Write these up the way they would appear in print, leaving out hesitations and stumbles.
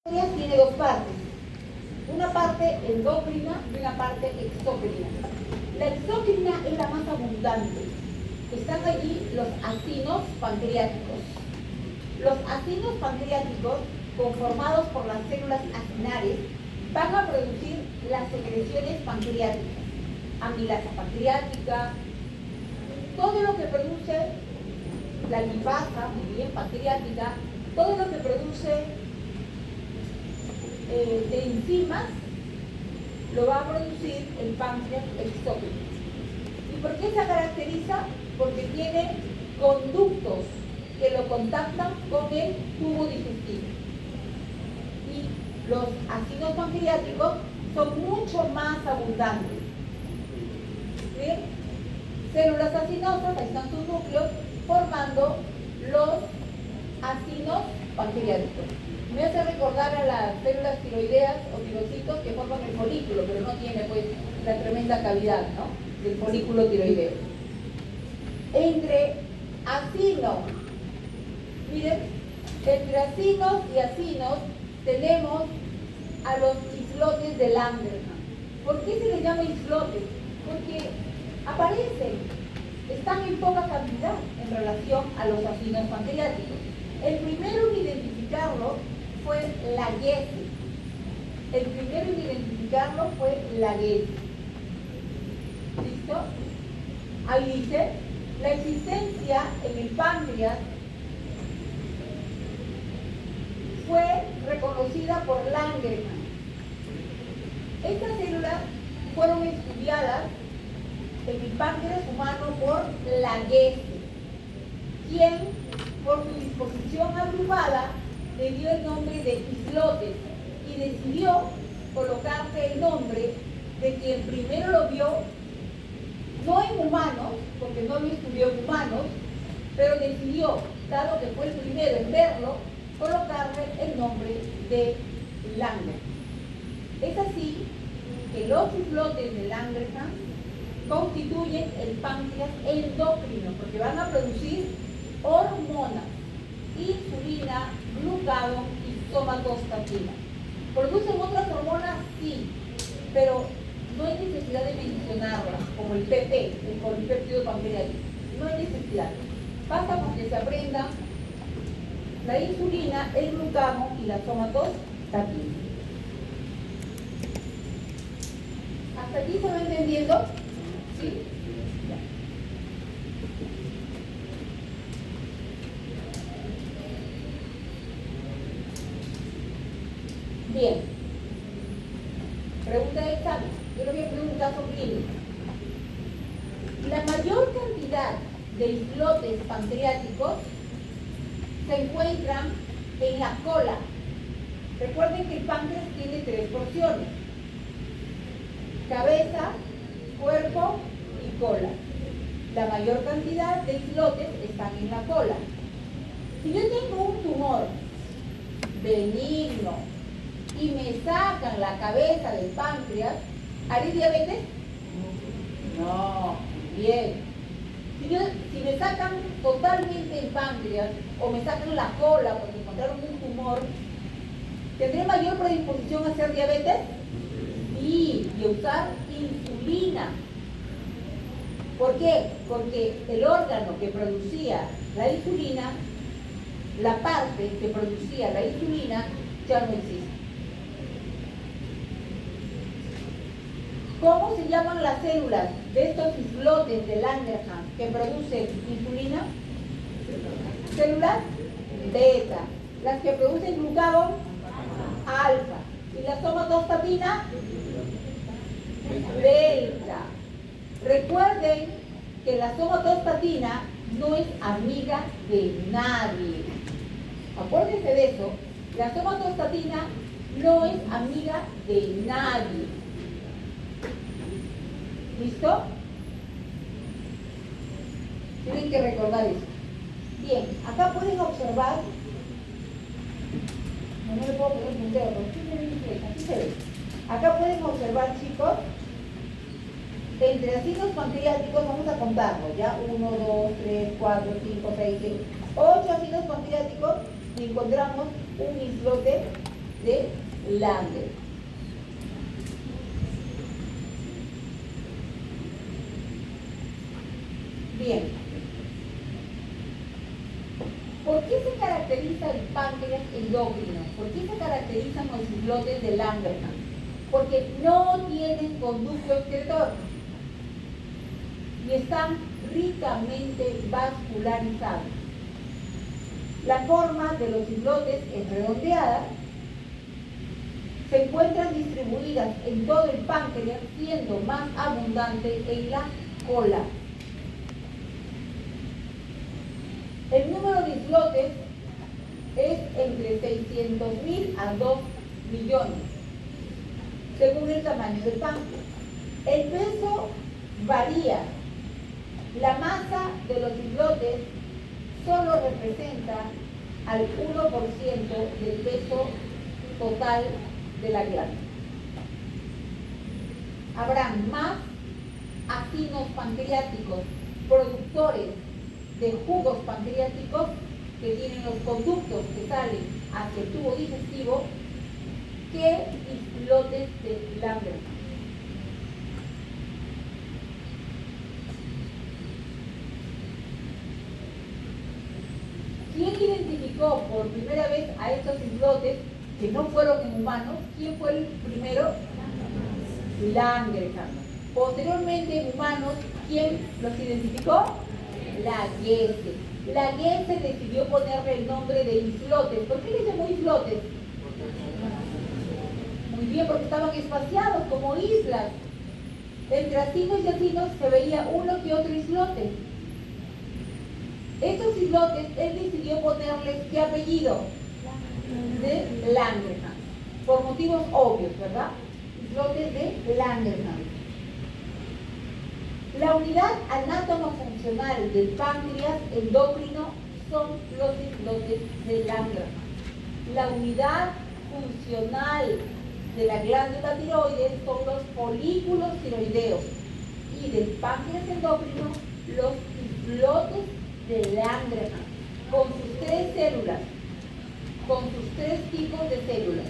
Tiene dos partes, una parte endocrina y una parte exócrina. La exócrina es la más abundante. Están allí los acinos pancreáticos. Los acinos pancreáticos, conformados por las células acinares, van a producir las secreciones pancreáticas, amilasa pancreática, todo lo que produce la lipasa, muy bien, pancreática, todo lo que produce de enzimas lo va a producir el páncreas exócrino. ¿Y por qué se caracteriza? Porque tiene conductos que lo contactan con el tubo digestivo. Y los ácidos pancreáticos son mucho más abundantes. ¿Bien? Células acinosas, ahí están sus núcleos, formando los acinos pancreáticos. Me hace recordar a las células tiroideas o tirocitos que forman el folículo, pero no tiene pues la tremenda cavidad, ¿no?, del folículo tiroideo. Entre acinos, miren, entre acinos y acinos tenemos a los islotes de Langerhans. ¿Por qué se les llama islotes? Porque aparecen, están en poca cantidad en relación a los acinos pancreáticos. El primero en identificarlo fue Laguesse. El primero en identificarlo fue Laguesse. ¿Listo? Ahí dice, la existencia en el páncreas fue reconocida por Langerhans. Estas células fueron estudiadas en el páncreas humano por Laguesse, quien, por su disposición agrupada, le dio el nombre de islotes y decidió colocarse el nombre de quien primero lo vio, no en humanos, porque no lo estudió en humanos, pero decidió, dado que fue el primero en verlo, colocarle el nombre de Langerhans. Es así que los islotes de Langerhans constituyen el páncreas endocrino, porque van a producir hormonas, insulina, glucagón y somatostatina. ¿Producen otras hormonas? Sí, pero no hay necesidad de mencionarlas, como el PP, el polipéptido pancreático. No hay necesidad. Basta con que se aprendan la insulina, el glucagón y la somatostatina. ¿Hasta aquí se va entendiendo? Sí. Bien. Pregunta de examen. Yo le voy a preguntar sobre él. La mayor cantidad de islotes pancreáticos se encuentran en la cola. Recuerden que el páncreas tiene 3 porciones: cabeza, cuerpo y cola. La mayor cantidad de islotes están en la cola. Si yo tengo un tumor benigno y me sacan la cabeza del páncreas, ¿haré diabetes? No, bien. Si me sacan totalmente el páncreas o me sacan la cola porque encontraron un tumor, ¿tendré mayor predisposición a hacer diabetes? Sí, y a usar insulina. ¿Por qué? Porque el órgano que producía la insulina, la parte que producía la insulina, ya no existe. ¿Cómo se llaman las células de estos islotes de Langerhans que producen insulina? Células beta. Las que producen glucagón, alfa. Y la somatostatina, delta. Recuerden que la somatostatina no es amiga de nadie. Acuérdense de eso. La somatostatina no es amiga de nadie. ¿Listo? Tienen que recordar eso. Bien, acá pueden observar. No le puedo poner puntero, pero aquí se ve. Acá pueden observar, chicos, entre ácidos pancreáticos, vamos a contarlos, ¿ya? 1, 2, 3, 4, 5, 6, 7, 8 ácidos pancreáticos y encontramos un islote de Langer. Bien. ¿Por qué se caracteriza el páncreas endocrino? ¿Por qué se caracterizan los islotes de Langerhans? Porque no tienen conducto excretor y están ricamente vascularizados. La forma de los islotes es redondeada. Se encuentran distribuidas en todo el páncreas, siendo más abundante en la cola. El número de islotes es entre 600.000 a 2 millones, según el tamaño del páncreas. El peso varía. La masa de los islotes solo representa al 1% del peso total de la glándula. Habrán más acinos pancreáticos productores de jugos pancreáticos que tienen los conductos que salen hacia el tubo digestivo que islotes de Langerhans. ¿Quién identificó por primera vez a estos islotes que no fueron en humanos? ¿Quién fue el primero? Langerhans. Posteriormente en humanos, ¿quién los identificó? Laguesse. Laguesse decidió ponerle el nombre de islotes. ¿Por qué le llamó islotes? Muy bien, porque estaban espaciados como islas. Entre acinos y acinos se veía uno que otro islote. Estos islotes, él decidió ponerles ¿qué apellido? De Langerhans. Por motivos obvios, ¿verdad? Islotes de Langerhans. La unidad anátomo-funcional del páncreas endocrino son los islotes de Langerhans. La unidad funcional de la glándula tiroides son los folículos tiroideos y del páncreas endocrino los islotes de Langerhans, con sus 3 células, con sus 3 tipos de células,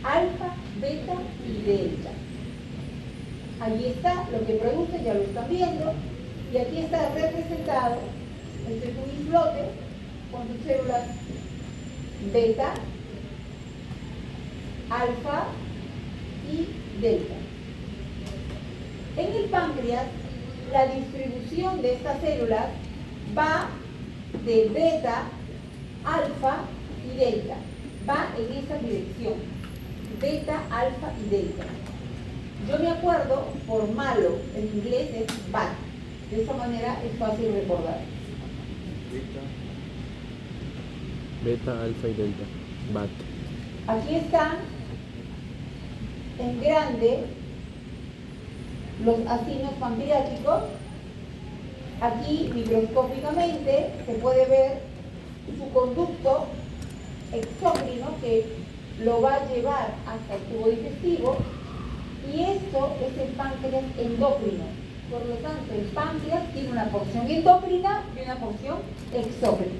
alfa, beta y delta. Allí está lo que produce, ya lo están viendo, y aquí está representado este es un islote con sus células beta, alfa y delta. En el páncreas, la distribución de estas células va de beta, alfa y delta. Va en esa dirección. Beta, alfa y delta. Yo me acuerdo, por malo, en inglés es BAT. De esa manera es fácil recordar. Beta, alfa y delta. BAT. Aquí están en grande los acinos pancreáticos. Aquí microscópicamente se puede ver su conducto exócrino que lo va a llevar hasta el tubo digestivo, y esto es el páncreas endocrino. Por lo tanto, el páncreas tiene una porción endocrina y una porción exócrina.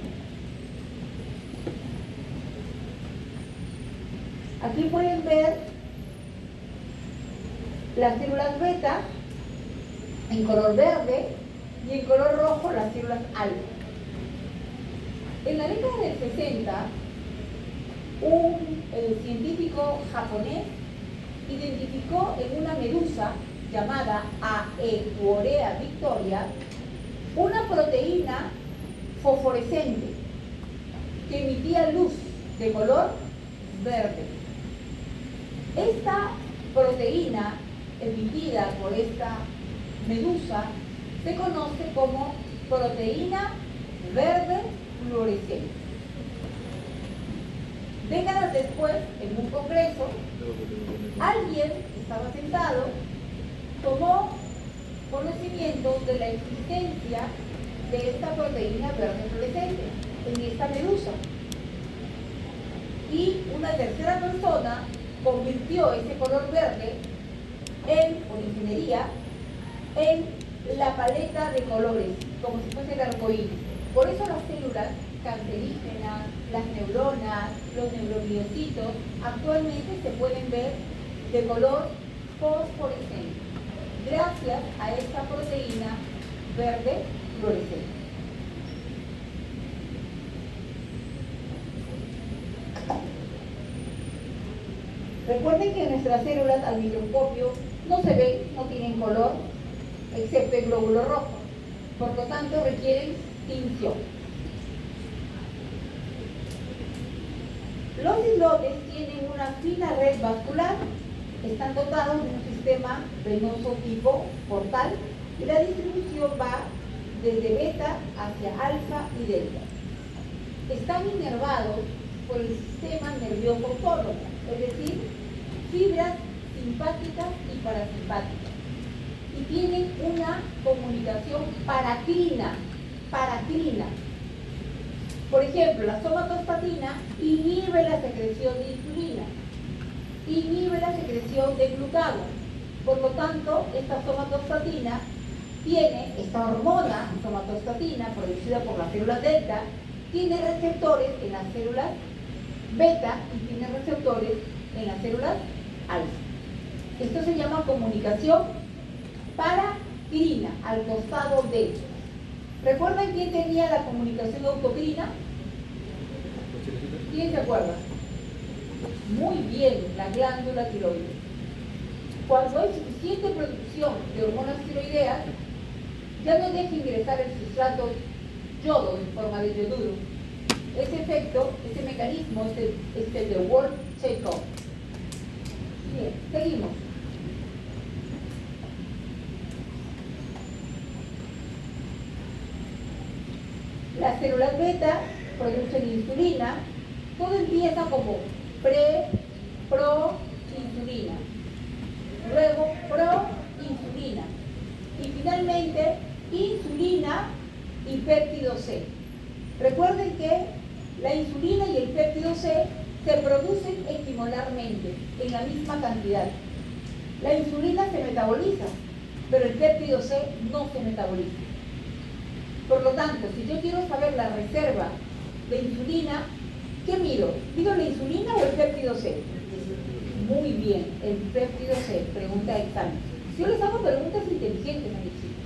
Aquí pueden ver las células beta en color verde y en color rojo las células alfa. En la década del 60, un científico japonés identificó en una medusa llamada Aequorea victoria una proteína fosforescente que emitía luz de color verde. Esta proteína emitida por esta medusa se conoce como proteína verde fluorescente. Décadas después, en un congreso, alguien que estaba sentado tomó conocimiento de la existencia de esta proteína verde fluorescente en esta medusa. Y una tercera persona convirtió ese color verde por ingeniería, en la paleta de colores, como si fuese el arcoíris. Por eso las células cancerígenas, las neuronas, los neurogliocitos, actualmente se pueden ver de color fosforescente, gracias a esta proteína verde fluorescente. Recuerden que nuestras células al microscopio no se ven, no tienen color, excepto el glóbulo rojo. Por lo tanto, requieren tinción. Los islotes tienen una fina red vascular, están dotados de un sistema venoso tipo portal y la distribución va desde beta hacia alfa y delta. Están inervados por el sistema nervioso autónomo, es decir, fibras simpáticas y parasimpáticas. Y tienen una comunicación paracrina. Por ejemplo, la somatostatina inhibe la secreción de insulina, inhibe la secreción de glucagón. Por lo tanto, esta somatostatina tiene, esta hormona somatostatina producida por las células delta, tiene receptores en las células beta y tiene receptores en las células alfa. Esto se llama comunicación paracrina, al costado de. ¿Recuerdan quién tenía la comunicación autocrina? ¿Quién se acuerda? Muy bien, la glándula tiroides. Cuando hay suficiente producción de hormonas tiroideas, ya no deja ingresar el sustrato yodo en forma de yoduro. Ese efecto, ese mecanismo es el de Wolff-Chaikoff. Bien, seguimos. Las células beta producen insulina. Todo empieza como pro-insulina, luego pro-insulina y finalmente insulina y péptido C. Recuerden que la insulina y el péptido C se producen equimolarmente, en la misma cantidad. La insulina se metaboliza, pero el péptido C no se metaboliza. Por lo tanto, si yo quiero saber la reserva de insulina, ¿qué miro? ¿Miro la insulina o el péptido C? Muy bien, el péptido C, pregunta de examen. Yo les hago preguntas inteligentes a mis chicos,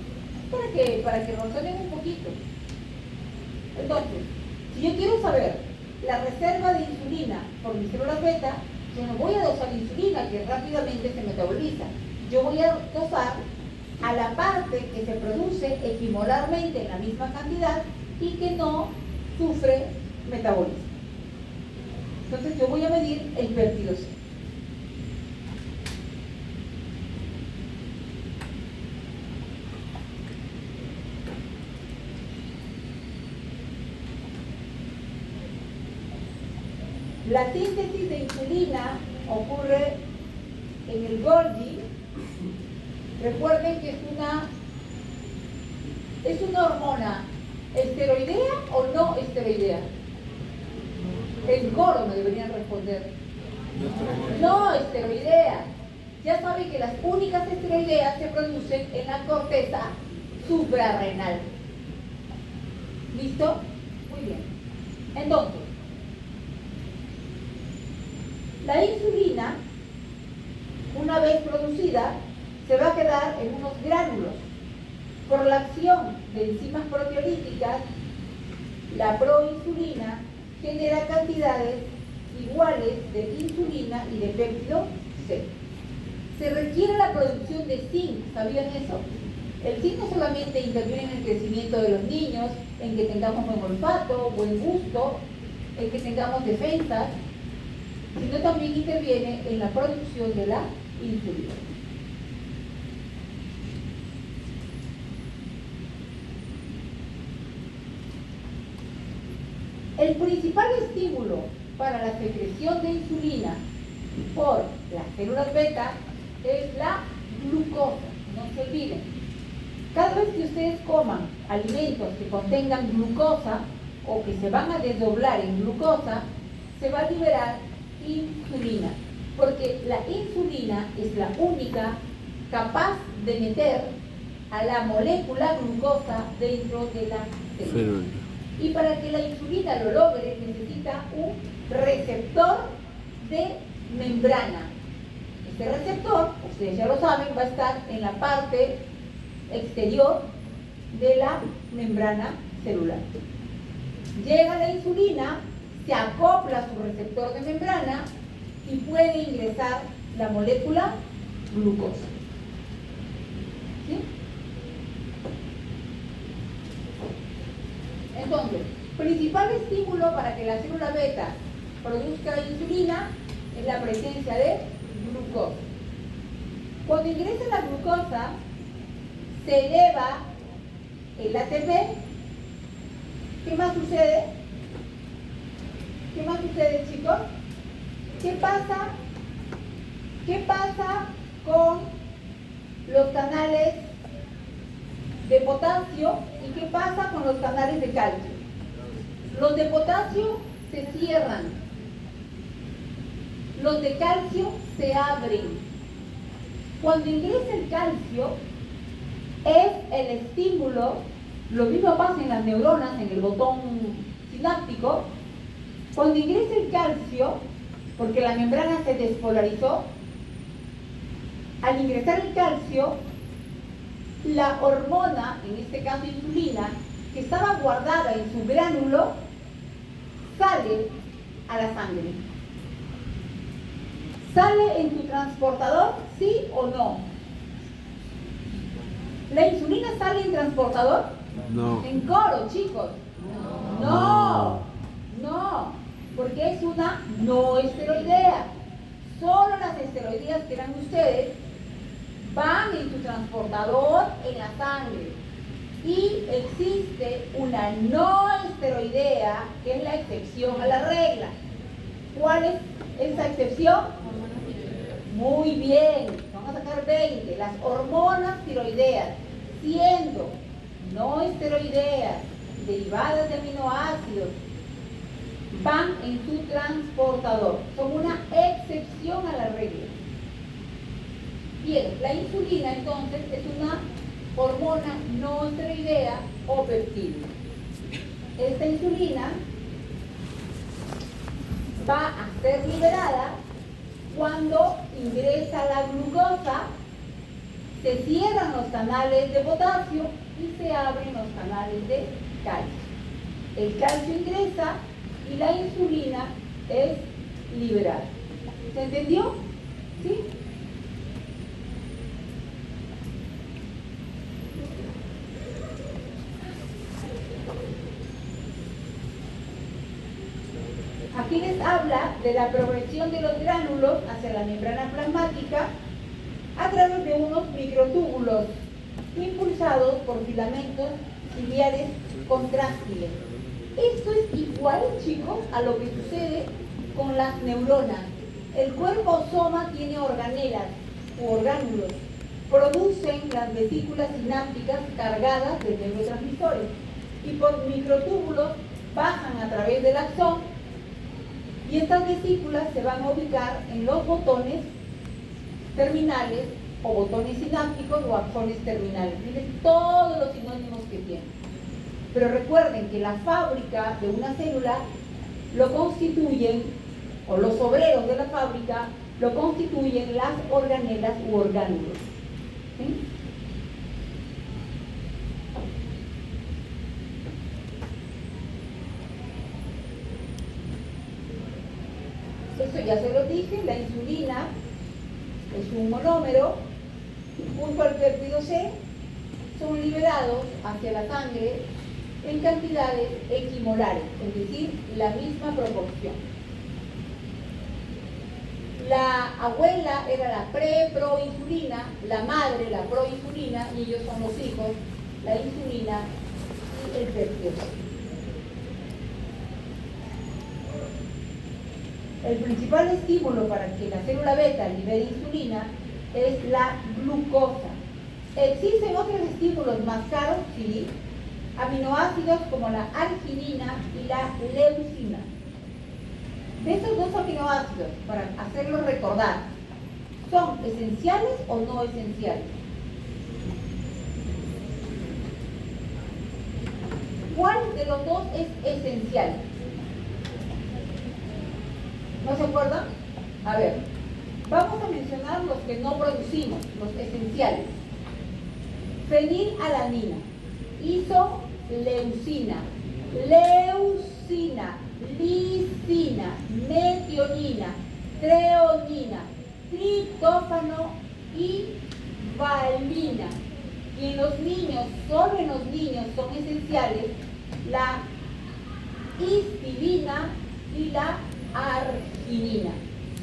para que razonen un poquito. Entonces, si yo quiero saber la reserva de insulina por mis células beta, yo no voy a dosar insulina que rápidamente se metaboliza. Yo voy a dosar a la parte que se produce equimolarmente en la misma cantidad y que no sufre metabolismo. Entonces yo voy a medir el péptido C. La síntesis de insulina ocurre en el Golgi. Recuerden que es una hormona esteroidea o no esteroidea. El coro me deberían responder. No esteroidea. Ya saben que las únicas esteroideas se producen en la corteza suprarrenal. ¿Listo? Muy bien. Entonces, la insulina, una vez producida, se va a quedar en unos gránulos. Por la acción de enzimas proteolíticas, la proinsulina genera cantidades iguales de insulina y de péptido C. Se requiere la producción de zinc, ¿sabían eso? El zinc no solamente interviene en el crecimiento de los niños, en que tengamos buen olfato, buen gusto, en que tengamos defensas, sino también interviene en la producción de la insulina. El principal estímulo para la secreción de insulina por las células beta es la glucosa. No se olviden. Cada vez que ustedes coman alimentos que contengan glucosa o que se van a desdoblar en glucosa, se va a liberar insulina, porque la insulina es la única capaz de meter a la molécula glucosa dentro de la célula. Y para que la insulina lo logre, necesita un receptor de membrana. Este receptor, ustedes ya lo saben, va a estar en la parte exterior de la membrana celular. Llega la insulina, se acopla a su receptor de membrana y puede ingresar la molécula glucosa. ¿Sí? Entonces, principal estímulo para que la célula beta produzca insulina es la presencia de glucosa. Cuando ingresa la glucosa, se eleva el ATP. ¿Qué más sucede? ¿Qué más sucede, chicos? ¿Qué pasa? ¿Qué pasa con los canales de potasio y qué pasa con los canales de calcio? Los de potasio se cierran, los de calcio se abren. Cuando ingresa el calcio, es el estímulo, lo mismo pasa en las neuronas, en el botón sináptico. Cuando ingresa el calcio, porque la membrana se despolarizó, al ingresar el calcio, la hormona, en este caso insulina, que estaba guardada en su gránulo, sale a la sangre. ¿Sale en su transportador? ¿Sí o no? ¿La insulina sale en transportador? No. En coro, chicos. No, no, porque es una no esteroidea. Solo las esteroideas que eran ustedes van en su transportador en la sangre. Y existe una no esteroidea que es la excepción a la regla. ¿Cuál es esa excepción? Muy bien, vamos a sacar 20. Las hormonas tiroideas, siendo no esteroideas, derivadas de aminoácidos, van en su transportador. Son una excepción a la regla. Bien, la insulina entonces es una hormona no esteroidea o peptídeo. Esta insulina va a ser liberada cuando ingresa la glucosa, se cierran los canales de potasio y se abren los canales de calcio. El calcio ingresa y la insulina es liberada. ¿Se entendió? ¿Sí? Aquí les habla de la progresión de los gránulos hacia la membrana plasmática a través de unos microtúbulos impulsados por filamentos ciliares contráctiles. Esto es igual, chicos, a lo que sucede con las neuronas. El cuerpo soma tiene organelas u orgánulos. Producen las vesículas sinápticas cargadas de neurotransmisores y por microtúbulos bajan a través del axón. Y estas vesículas se van a ubicar en los botones terminales o botones sinápticos o axones terminales. Miren todos los sinónimos que tienen. Pero recuerden que la fábrica de una célula lo constituyen, o los obreros de la fábrica, lo constituyen las organelas u orgánulos. ¿Sí? Eso ya se lo dije, la insulina es un monómero, junto al péptido C, son liberados hacia la sangre en cantidades equimolares, es decir, la misma proporción. La abuela era la proinsulina, la madre la proinsulina, y ellos son los hijos, la insulina y el péptido C. El principal estímulo para que la célula beta libere insulina es la glucosa. ¿Existen otros estímulos más caros? Sí. Aminoácidos como la arginina y la leucina. De estos dos aminoácidos, para hacerlos recordar, ¿son esenciales o no esenciales? ¿Cuál de los dos es esencial? ¿No se acuerdan? A ver, vamos a mencionar los que no producimos, los esenciales. Fenilalanina, isoleucina, leucina, lisina, metionina, treonina, triptófano y valina. Y en los niños, solo en los niños son esenciales la histidina y la arginina.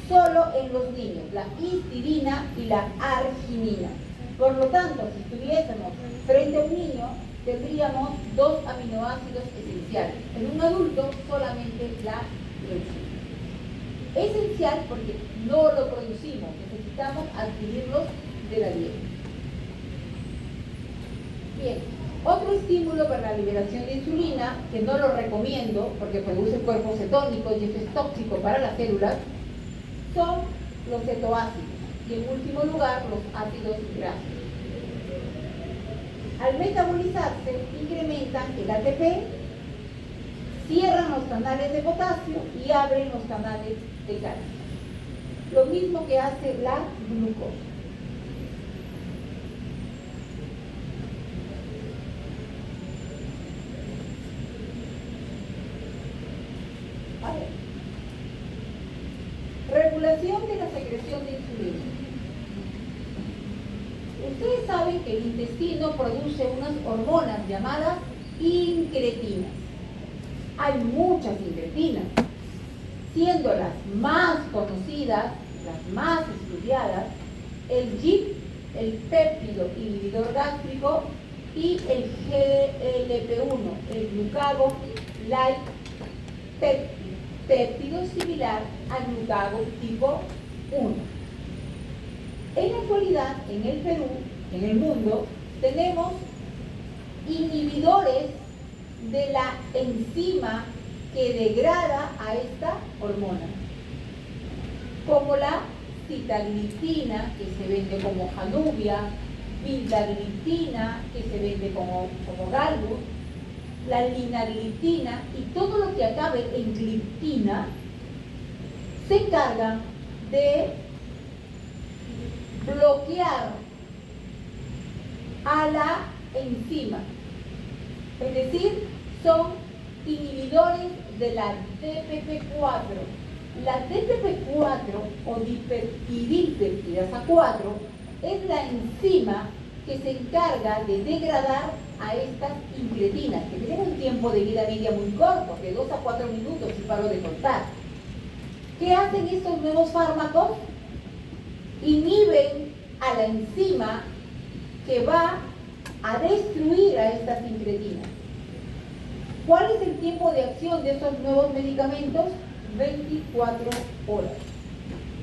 Solo en los niños, la histidina y la arginina. Por lo tanto, si estuviésemos frente a un niño, tendríamos 2 aminoácidos esenciales. En un adulto, solamente la leucina. Esencial porque no lo producimos, necesitamos adquirirlos de la dieta. Bien, otro estímulo para la liberación de insulina, que no lo recomiendo porque produce cuerpos cetónicos y eso es tóxico para las células, son los cetoácidos y en último lugar los ácidos grasos. Al metabolizarse incrementan el ATP, cierran los canales de potasio y abren los canales de calcio. Lo mismo que hace la glucosa. A ver. Regulación de la secreción de insulina. Ustedes saben que el intestino produce unas hormonas llamadas incretinas. Hay muchas incretinas, siendo las más conocidas, las más estudiadas, el GIP, el péptido inhibidor gástrico, y el GLP-1, el glucagon like péptido similar al glucagon tipo 1. En la actualidad, en el Perú, en el mundo, tenemos inhibidores de la enzima que degrada a esta hormona, como la sitagliptina, que se vende como Januvia, vildagliptina, que se vende como Galbus, la linagliptina y todo lo que acabe en gliptina se encargan de bloquear a la enzima, es decir, son inhibidores de la DPP4. La DPP4 o dipeptidilpeptidasa 4 es la enzima que se encarga de degradar a estas incretinas, que tienen un tiempo de vida media muy corto, de 2 a 4 minutos si paro de contar. ¿Qué hacen estos nuevos fármacos? Inhiben a la enzima que va a destruir a estas incretinas. ¿Cuál es el tiempo de acción de estos nuevos medicamentos? 24 horas.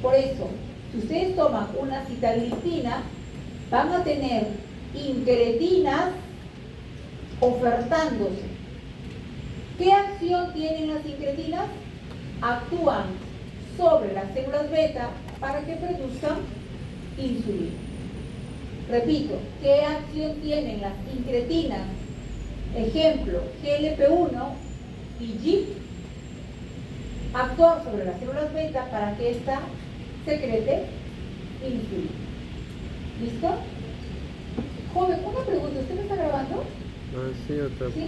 Por eso, si ustedes toman una sitagliptina, van a tener incretinas ofertándose. ¿Qué acción tienen las incretinas? Actúan sobre las células beta para que produzcan insulina. Repito, ¿qué acción tienen las incretinas? Ejemplo, GLP-1 y GIP. Actuar sobre las células beta para que ésta secrete insulina. ¿Listo? Joven, una pregunta, ¿usted me está grabando? Ah, sí, otra. ¿Sí?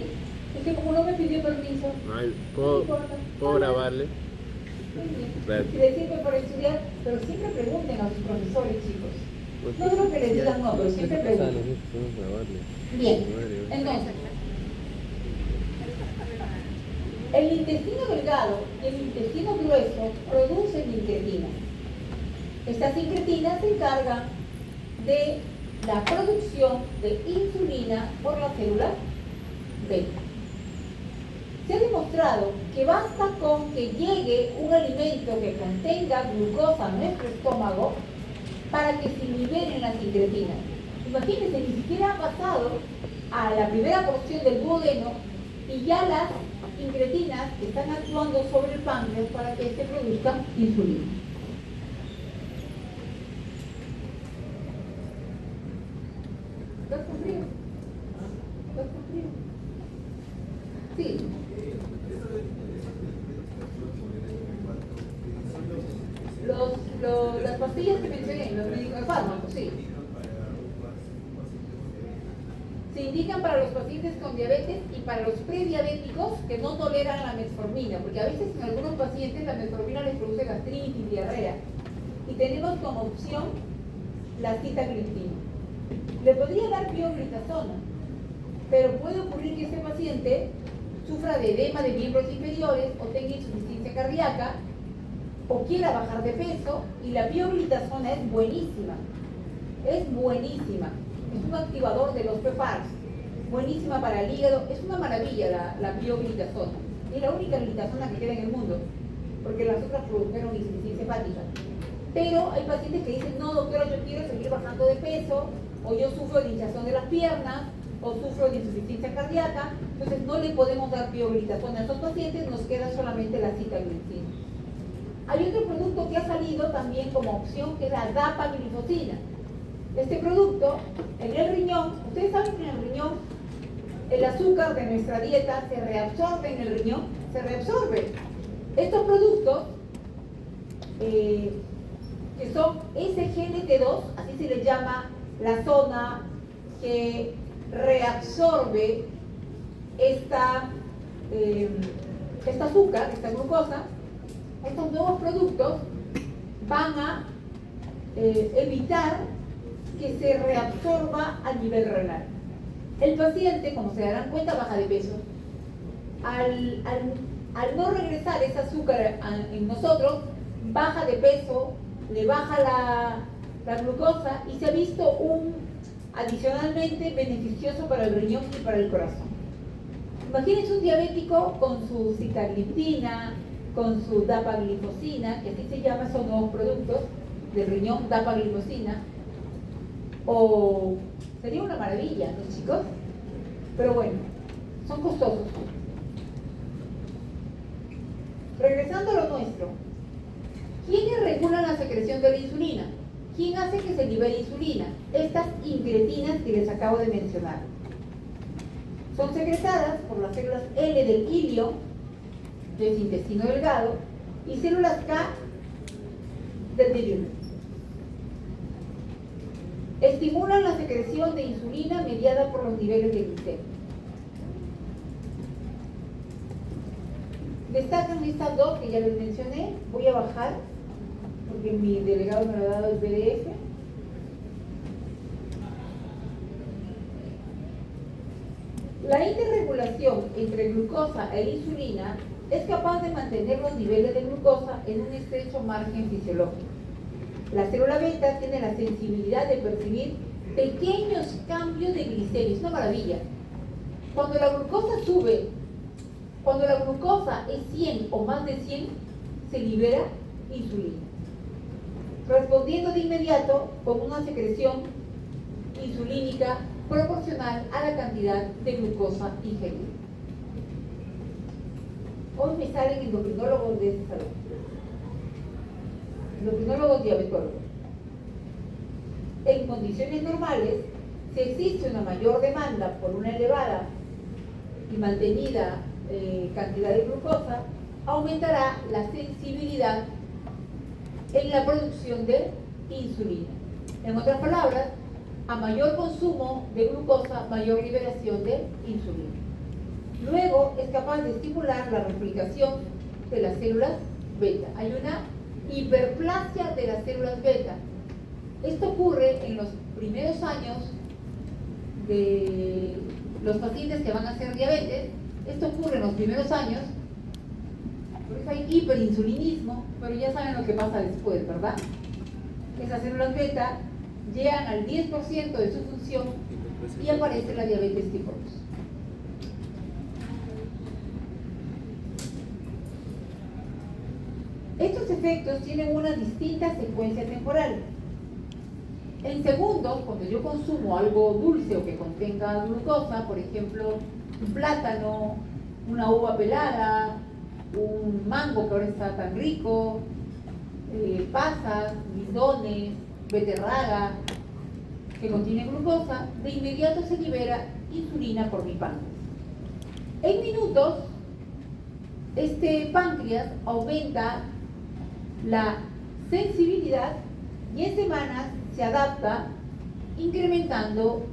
Es que como no me pidió permiso. Ay, No importa. ¿puedo grabarle? Muy bien. Gracias. Si les sirve para estudiar, pero siempre pregunten a sus profesores, chicos. No creo que les digan no, pero siempre pregunten. Bien, entonces, el intestino delgado y el intestino grueso producen incretinas. Estas incretinas se encargan de la producción de insulina por las células beta. Se ha demostrado que basta con que llegue un alimento que contenga glucosa a nuestro estómago para que se liberen las incretinas. Imagínense, ni siquiera ha pasado a la primera porción del duodeno y ya las incretinas están actuando sobre el páncreas para que se produzca insulina. ¿Estás con frío? ¿Estás con frío? las pastillas que mencioné, los fármacos, sí. Se indican para los pacientes con diabetes y para los prediabéticos que no toleran la metformina, porque a veces en algunos pacientes la metformina les produce gastritis, diarrea, y tenemos como opción la sitagliptina. Le podría dar pioglitazona, pero puede ocurrir que este paciente sufra de edema de miembros inferiores o tenga insuficiencia cardíaca o quiera bajar de peso, y la pioglitazona es buenísima. Es buenísima. Es un activador de los PPARs. Buenísima para el hígado. Es una maravilla la pioglitazona. Es la única glitazona que queda en el mundo, porque las otras produjeron insuficiencia hepática. Pero hay pacientes que dicen, no doctora, yo quiero seguir bajando de peso, o yo sufro de hinchazón de las piernas, o sufro de insuficiencia cardíaca, entonces no le podemos dar pioglitazona a esos pacientes, nos queda solamente la sitagliptina. Hay otro producto que ha salido también como opción, que es la dapaglifosina. Este producto, en el riñón, ustedes saben que en el riñón el azúcar de nuestra dieta se reabsorbe en el riñón, se reabsorbe. Estos productos, que son SGLT2, así se les llama la zona que reabsorbe este azúcar, esta glucosa. Estos nuevos productos van a evitar que se reabsorba a nivel renal. El paciente, como se darán cuenta, baja de peso. Al no regresar ese azúcar en nosotros, baja de peso, le baja la glucosa, y se ha visto adicionalmente beneficioso para el riñón y para el corazón. Imagínense un diabético con su sitagliptina, con su dapaglifosina, que así se llama, son nuevos productos del riñón, dapaglifosina, o sería una maravilla, ¿no, chicos? Pero bueno, son costosos. Regresando a lo nuestro, ¿quiénes regulan la secreción de la insulina? ¿Quién hace que se libere insulina? Estas incretinas que les acabo de mencionar. Son secretadas por las células L del ilio, del intestino delgado, y células K del yeyuno. Estimulan la secreción de insulina mediada por los niveles de glicemia. Destacan estas dos que ya les mencioné. Voy a bajar porque mi delegado me lo ha dado el PDF. La interregulación entre glucosa e insulina es capaz de mantener los niveles de glucosa en un estrecho margen fisiológico. La célula beta tiene la sensibilidad de percibir pequeños cambios de glicemia. Es una maravilla. Cuando la glucosa sube, cuando la glucosa es 100 o más de 100, se libera insulina, respondiendo de inmediato con una secreción insulínica proporcional a la cantidad de glucosa ingerida. Hoy me salen endocrinólogos de esta salud, endocrinólogos diabetólogos. En condiciones normales, si existe una mayor demanda por una elevada y mantenida cantidad de glucosa, aumentará la sensibilidad en la producción de insulina. En otras palabras, a mayor consumo de glucosa, mayor liberación de insulina. Luego es capaz de estimular la replicación de las células beta. Hay una hiperplasia de las células beta. Esto ocurre en los primeros años de los pacientes que van a hacer diabetes. Esto ocurre en los primeros años. Por eso hay hiperinsulinismo, pero ya saben lo que pasa después, ¿verdad? Esas células beta llegan al 10% de su función y aparece la diabetes tipo 2. Estos efectos tienen una distinta secuencia temporal. En segundos, cuando yo consumo algo dulce o que contenga glucosa, por ejemplo, un plátano, una uva pelada, un mango que ahora está tan rico, pasas, guindones, beterraga, que contiene glucosa, de inmediato se libera insulina por mi páncreas. En minutos, este páncreas aumenta la sensibilidad y en semanas se adapta incrementando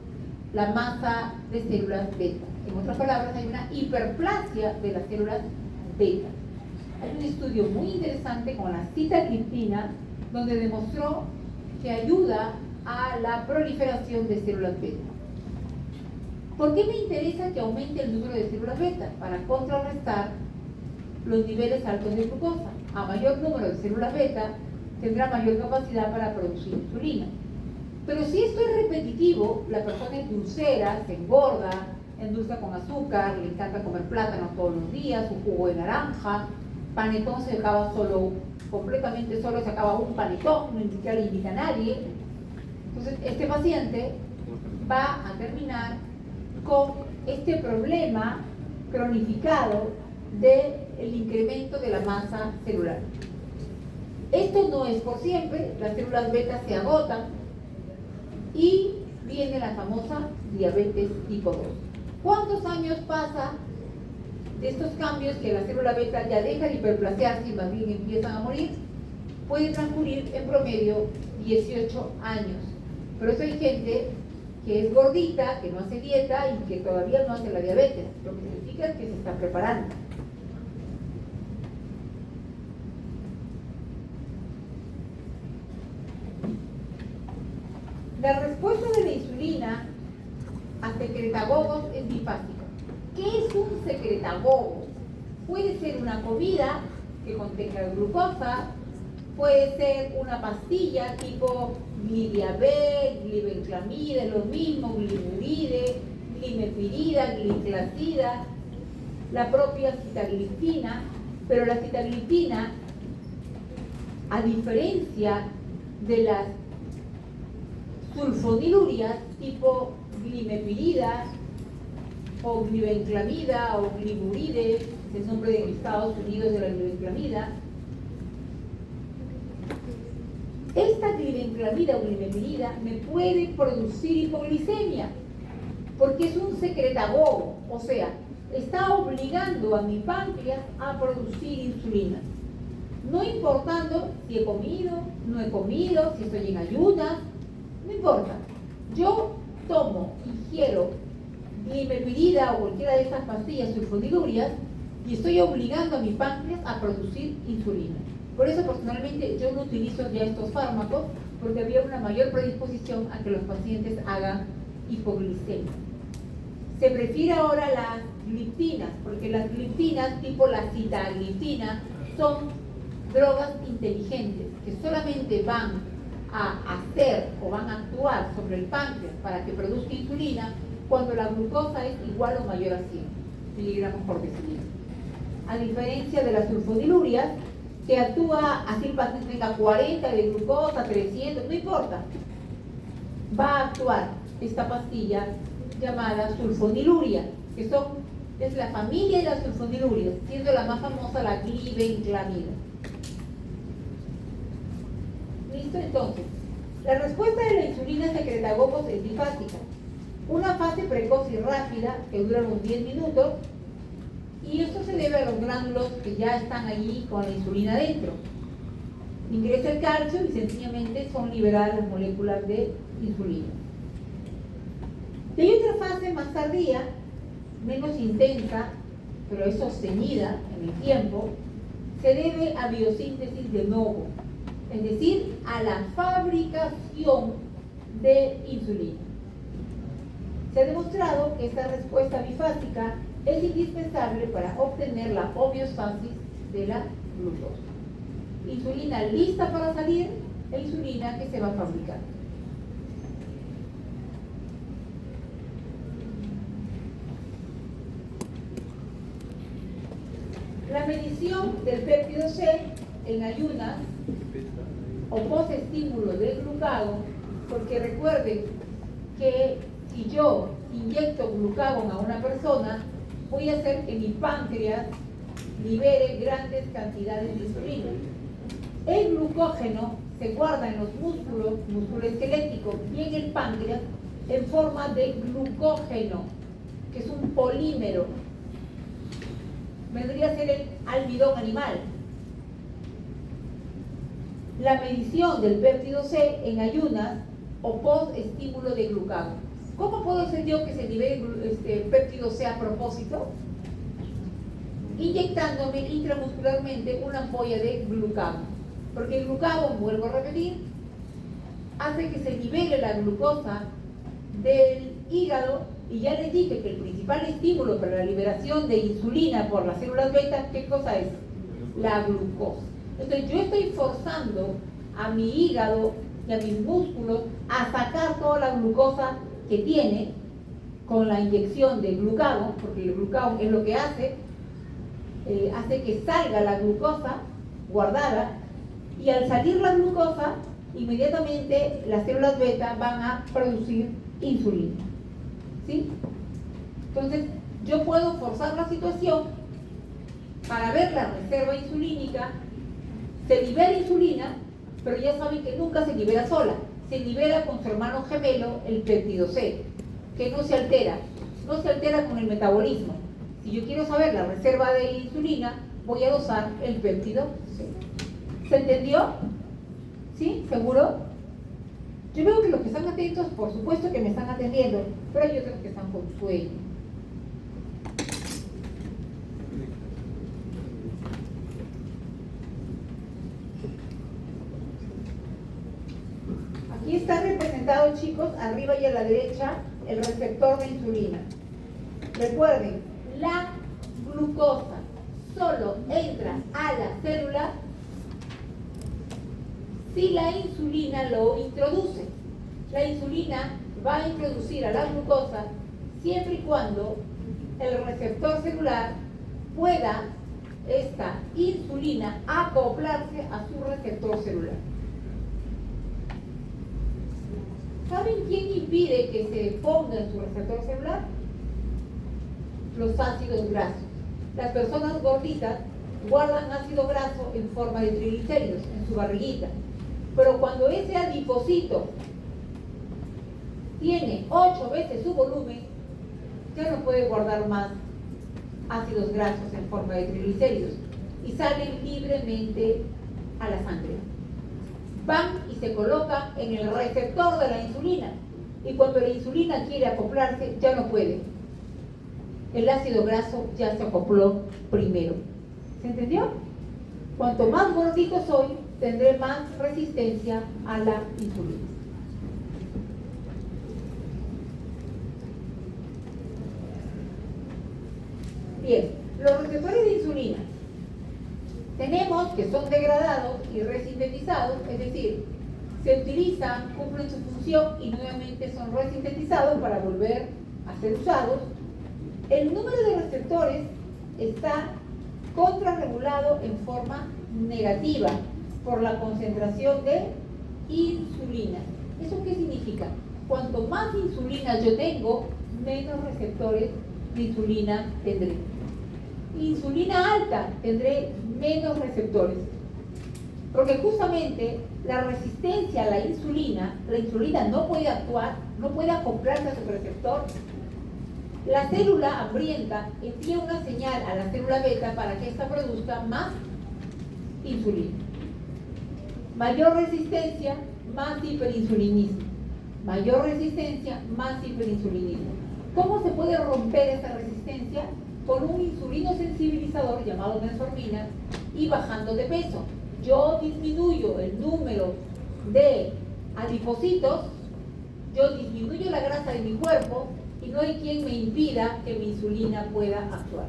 la masa de células beta. En otras palabras, hay una hiperplasia de las células beta. Hay un estudio muy interesante con la sitagliptina donde demostró que ayuda a la proliferación de células beta. ¿Por qué me interesa que aumente el número de células beta? Para contrarrestar los niveles altos de glucosa. A mayor número de células beta, tendrá mayor capacidad para producir insulina. Pero si esto es repetitivo, la persona es dulcera, se engorda, endulza con azúcar, le encanta comer plátano todos los días, un jugo de naranja, panetón se acaba completamente solo se acaba un panetón, ni siquiera le invita a nadie. Entonces, este paciente va a terminar con este problema cronificado del incremento de la masa celular. Esto no es por siempre, las células beta se agotan y viene la famosa diabetes tipo 2. ¿Cuántos años pasa de estos cambios que la célula beta ya deja de hiperplasearse y más bien empiezan a morir? Puede transcurrir en promedio 18 años. Por eso hay gente que es gordita, que no hace dieta y que todavía no hace la diabetes, lo que significa es que se está preparando. La respuesta de la insulina a secretagogos es bifásica. ¿Qué es un secretagogo? Puede ser una comida que contenga glucosa, puede ser una pastilla tipo glidiabet, glibenclamida, lo mismo, gliburide, glimepirida, gliclazida, la propia sitagliptina, pero la sitagliptina, a diferencia de las sulfonilurias tipo glimepirida o glibenclamida o gliburide, es el nombre en Estados Unidos de la glibenclamida. Esta glibenclamida o glimepirida me puede producir hipoglicemia porque es un secretagogo, o sea, está obligando a mi páncreas a producir insulina, no importando si he comido, no he comido, si estoy en ayunas, no importa. Yo tomo, ingiero glimepirida o cualquiera de estas pastillas sulfonilurias y estoy obligando a mi páncreas a producir insulina. Por eso personalmente yo no utilizo ya estos fármacos porque había una mayor predisposición a que los pacientes hagan hipoglicemia. Se prefiere ahora las gliptinas porque las gliptinas tipo la sitagliptina son drogas inteligentes que solamente van a hacer o van a actuar sobre el páncreas para que produzca insulina cuando la glucosa es igual o mayor a 100 miligramos por decilitro. A diferencia de las sulfonilurias, que actúa así el paciente tenga 40 de glucosa, 300, no importa. Va a actuar esta pastilla llamada sulfoniluria, que es la familia de las sulfonilurias, siendo la más famosa la glibenclamida. ¿Listo? Entonces, la respuesta de la insulina secretagogos es bifásica. Una fase precoz y rápida que dura unos 10 minutos y esto se debe a los gránulos que ya están allí con la insulina dentro. Ingresa el calcio y sencillamente son liberadas las moléculas de insulina. Y hay otra fase más tardía, menos intensa, pero es sostenida en el tiempo, se debe a biosíntesis de novo, es decir, a la fabricación de insulina. Se ha demostrado que esta respuesta bifásica es indispensable para obtener la homeostasis de la glucosa. Insulina lista para salir e insulina que se va a fabricar. La medición del péptido C en ayunas o posestímulo del glucagón, porque recuerden que si yo inyecto glucagón a una persona, voy a hacer que mi páncreas libere grandes cantidades de insulina. El glucógeno se guarda en los músculo esquelético y en el páncreas en forma de glucógeno, que es un polímero. Vendría a ser el almidón animal. la medición del péptido C en ayunas o post-estímulo de glucagón. ¿Cómo puedo hacer yo que se libere péptido C a propósito? Inyectándome intramuscularmente una ampolla de glucagón. Porque el glucagón, vuelvo a repetir, hace que se libere la glucosa del hígado, y ya les dije que el principal estímulo para la liberación de insulina por las células beta, ¿qué cosa es? La glucosa. Entonces yo estoy forzando a mi hígado y a mis músculos a sacar toda la glucosa que tiene con la inyección de glucagón, porque el glucagón es lo que hace que salga la glucosa guardada, y al salir la glucosa, inmediatamente las células beta van a producir insulina. ¿Sí? Entonces, yo puedo forzar la situación para ver la reserva insulínica. Se libera insulina, pero ya saben que nunca se libera sola. Se libera con su hermano gemelo, el péptido C, que no se altera con el metabolismo. Si yo quiero saber la reserva de insulina, voy a dosar el péptido C. ¿Se entendió? ¿Sí? ¿Seguro? Yo veo que los que están atentos, por supuesto que me están atendiendo, pero hay otros que están con sueño. Aquí está representado, chicos, arriba y a la derecha, el receptor de insulina. Recuerden, la glucosa solo entra a la célula si la insulina lo introduce. La insulina va a introducir a la glucosa siempre y cuando el receptor celular pueda esta insulina acoplarse a su receptor celular. ¿Saben quién impide que se ponga en su receptor celular? Los ácidos grasos. Las personas gorditas guardan ácido graso en forma de triglicéridos en su barriguita. Pero cuando ese adipocito tiene 8 veces su volumen, ya no puede guardar más ácidos grasos en forma de triglicéridos y salen libremente a la sangre. Van y se colocan en el receptor de la insulina, y cuando la insulina quiere acoplarse, ya no puede. El ácido graso ya se acopló primero. ¿Se entendió? Cuanto más gordito soy, tendré más resistencia a la insulina. Bien, los receptores de insulina tenemos que son degradados y resintetizados, es decir, se utilizan, cumplen su función y nuevamente son resintetizados para volver a ser usados. El número de receptores está contrarregulado en forma negativa por la concentración de insulina. ¿Eso qué significa? Cuanto más insulina yo tengo, menos receptores de insulina tendré. Insulina alta, tendré menos receptores. Porque justamente la resistencia a la insulina no puede actuar, no puede acoplarse a su receptor. La célula hambrienta envía una señal a la célula beta para que ésta produzca más insulina. Mayor resistencia, más hiperinsulinismo. Mayor resistencia, más hiperinsulinismo. ¿Cómo se puede romper esta resistencia? Con un insulino sensibilizador llamado metformina y bajando de peso. Yo disminuyo el número de adipocitos, yo disminuyo la grasa de mi cuerpo y no hay quien me impida que mi insulina pueda actuar.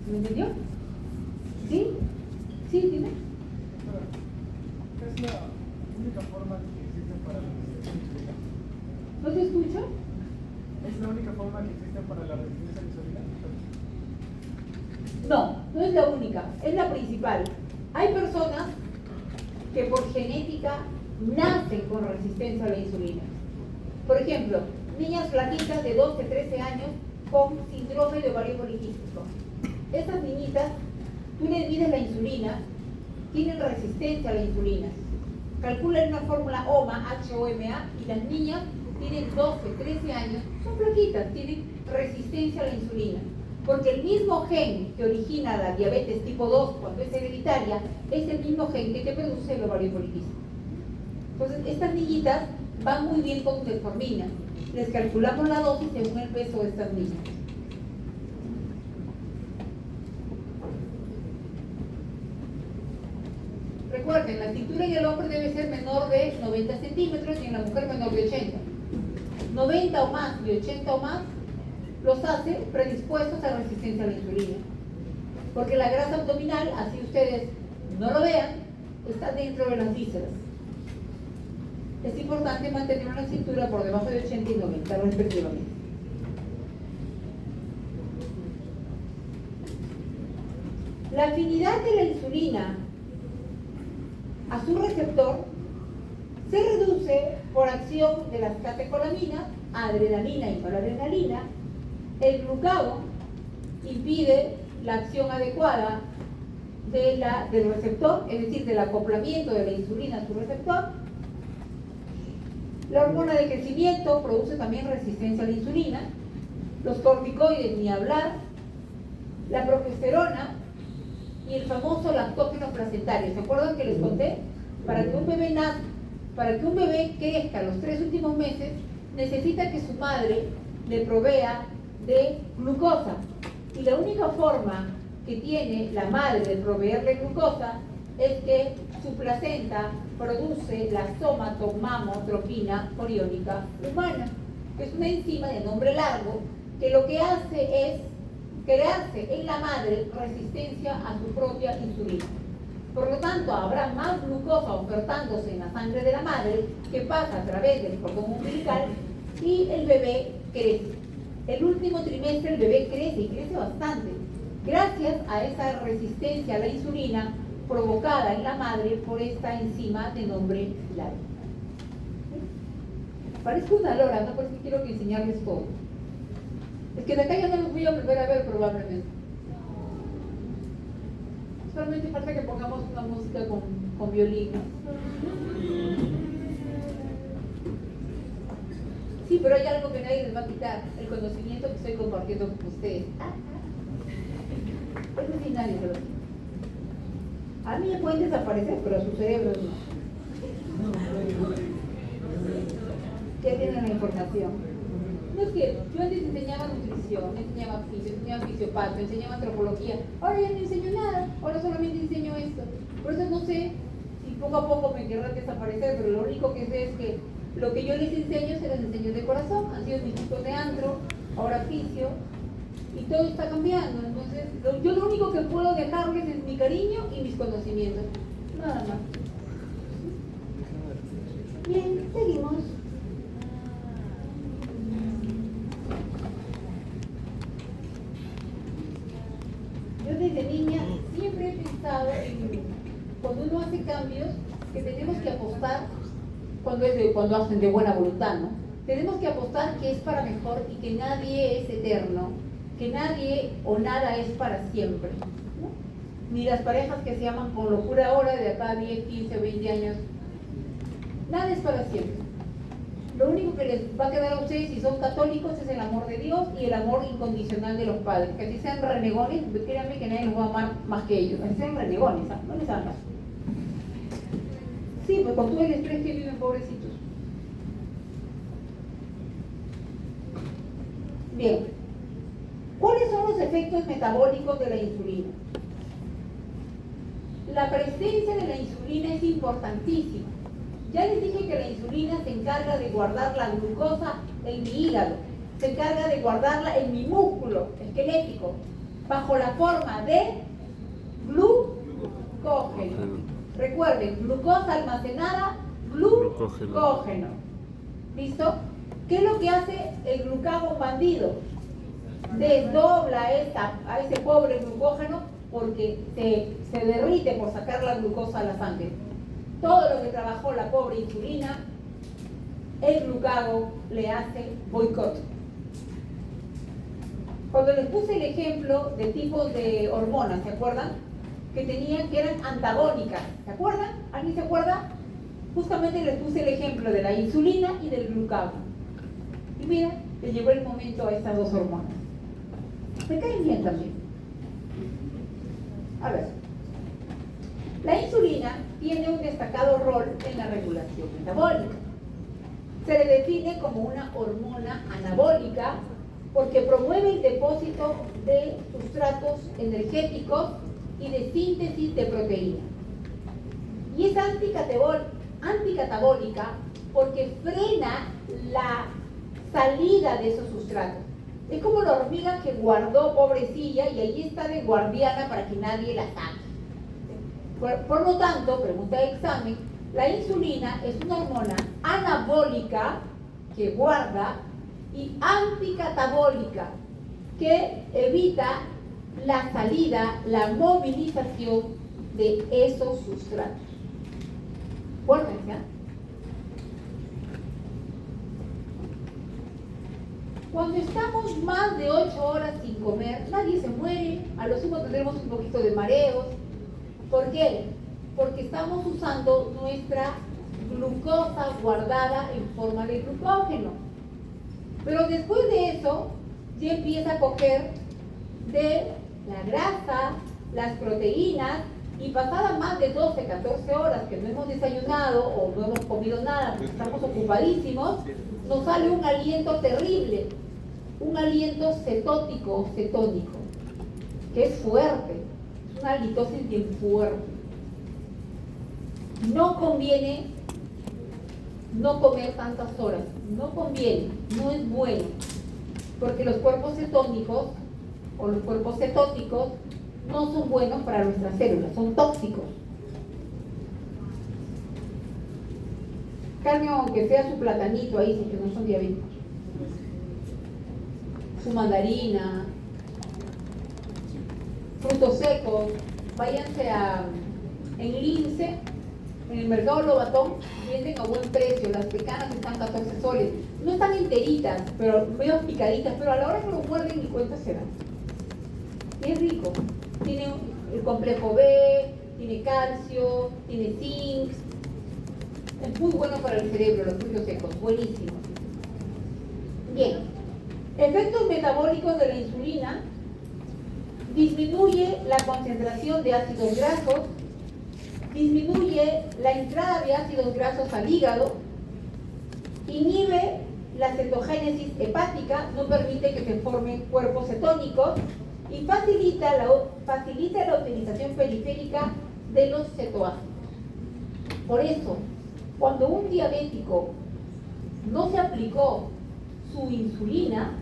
¿Me entendió? ¿Sí? ¿Sí, dime? ¿Es la única forma que existe para la resistencia a la insulina? ¿No te escucho? ¿Es la única forma que existe para la resistencia a la insulina? No, no es la única, es la principal. Hay personas que por genética nacen con resistencia a la insulina. Por ejemplo, niñas flaquitas de 12, 13 años con síndrome de ovario poliquístico. Esas niñitas, tú les mides la insulina, tienen resistencia a la insulina. Calculan una fórmula OMA, HOMA, y las niñas tienen 12, 13 años, son flaquitas, tienen resistencia a la insulina. Porque el mismo gen que origina la diabetes tipo 2 cuando es hereditaria es el mismo gen que produce el ovario poliquístico. Entonces, estas niñitas van muy bien con metformina. Les calculamos la dosis según el peso de estas niñas. Recuerden, la cintura en el hombre debe ser menor de 90 centímetros y en la mujer menor de 80. 90 o más y 80 o más los hace predispuestos a resistencia a la insulina. Porque la grasa abdominal, así ustedes no lo vean, está dentro de las vísceras. Es importante mantener una cintura por debajo de 80 y 90 respectivamente. La afinidad de la insulina a su receptor se reduce por acción de las catecolaminas, adrenalina y noradrenalina. El glucagón impide la acción adecuada del receptor, es decir, del acoplamiento de la insulina a su receptor. La hormona de crecimiento produce también resistencia a la insulina. Los corticoides, ni hablar. La progesterona y el famoso lactógeno placentario. ¿Se acuerdan que les conté? Para que un bebé nazca, para que un bebé crezca los 3 últimos meses, necesita que su madre le provea de glucosa. Y la única forma que tiene la madre de proveerle glucosa es que su placenta produce la somatomamotropina coriónica humana, que es una enzima de nombre largo, que lo que hace es crearse en la madre resistencia a su propia insulina. Por lo tanto, habrá más glucosa ofertándose en la sangre de la madre que pasa a través del cordón umbilical y el bebé crece. El último trimestre el bebé crece y crece bastante, gracias a esa resistencia a la insulina provocada en la madre por esta enzima de nombre largo. Parezco una lora, ¿no? Por eso quiero que enseñarles todo. Es que de acá ya no los voy a volver a ver probablemente. Solamente falta que pongamos una música con violín. Sí, pero hay algo que nadie les va a quitar, el conocimiento que estoy compartiendo con ustedes. Eso sí nadie se lo quita. A mí me pueden desaparecer, pero a sus cerebros no. Ya tienen la información. No es que yo antes enseñaba nutrición, enseñaba fisio, enseñaba fisiopato, enseñaba antropología. Ahora ya no enseño nada, ahora solamente enseño esto. Por eso no sé si poco a poco me querrán desaparecer, pero lo único que sé es que lo que yo les enseño se los enseño de corazón. Han sido mis chicos de antro, ahora fisio, y todo está cambiando. Entonces, yo lo único que puedo dejarles es mi cariño y mis conocimientos. Nada más. Bien, seguimos. Yo desde niña siempre he pensado en, cuando uno hace cambios, que tenemos que apostar, cuando hacen de buena voluntad, ¿no? Tenemos que apostar que es para mejor y que nadie es eterno, que nadie o nada es para siempre, ¿no? Ni las parejas que se aman con locura ahora, de acá a 10, 15 o 20 años, nada es para siempre. Lo único que les va a quedar a ustedes, si son católicos, es el amor de Dios y el amor incondicional de los padres. Que así sean renegones, créanme que nadie los va a amar más que ellos. Así sean renegones, ¿ah? No les hagan caso. Sí, pues con todo el estrés que viven, pobrecitos. Bien. ¿Cuáles son los efectos metabólicos de la insulina? La presencia de la insulina es importantísima. Ya les dije que la insulina se encarga de guardar la glucosa en mi hígado, se encarga de guardarla en mi músculo esquelético, bajo la forma de glucógeno. Recuerden, glucosa almacenada, glucógeno. ¿Listo? ¿Qué es lo que hace el glucagón bandido? Desdobla a ese pobre glucógeno porque se derrite por sacar la glucosa a la sangre. Todo lo que trabajó la pobre insulina, el glucagón le hace boicot. Cuando les puse el ejemplo de tipos de hormonas, ¿se acuerdan? Que eran antagónicas, ¿se acuerdan? ¿Alguien se acuerda? Justamente les puse el ejemplo de la insulina y del glucagón. Y mira, le llegó el momento a estas dos hormonas. Me caen bien también. A ver, la insulina tiene un destacado rol en la regulación metabólica. Se le define como una hormona anabólica porque promueve el depósito de sustratos energéticos y de síntesis de proteínas. Y es anticatabólica porque frena la salida de esos sustratos. Es como la hormiga que guardó, pobrecilla, y allí está de guardiana para que nadie la saque. Por lo tanto, pregunta de examen, la insulina es una hormona anabólica que guarda y anticatabólica que evita la salida, la movilización de esos sustratos. Acuérdense, ¿eh? Cuando estamos más de 8 horas sin comer, nadie se muere, a lo sumo tendremos un poquito de mareos. ¿Por qué? Porque estamos usando nuestra glucosa guardada en forma de glucógeno. Pero después de eso, ya empieza a coger de la grasa, las proteínas, y pasadas más de 12, 14 horas que no hemos desayunado o no hemos comido nada porque estamos ocupadísimos, nos sale un aliento terrible, un aliento cetótico o cetónico, que es fuerte, es una halitosis bien fuerte. No conviene no comer tantas horas, no conviene, no es bueno, porque los cuerpos cetónicos o los cuerpos cetóticos no son buenos para nuestras células, son tóxicos. Cambio, aunque sea su platanito ahí, si que no son diabéticos, su mandarina, frutos secos, váyanse en Lince, en el mercado Lobatón, venden a buen precio, las pecanas están 14 soles, no están enteritas, pero medio picaditas, pero a la hora que lo muerden ni cuenta se dan. Y es rico, tiene el complejo B, tiene calcio, tiene zinc, es muy bueno para el cerebro, los frutos secos, buenísimo. Bien, efectos metabólicos de la insulina: disminuye la concentración de ácidos grasos, disminuye la entrada de ácidos grasos al hígado, inhibe la cetogénesis hepática, no permite que se formen cuerpos cetónicos y facilita la utilización periférica de los cetoácidos. Por eso, cuando un diabético no se aplicó su insulina,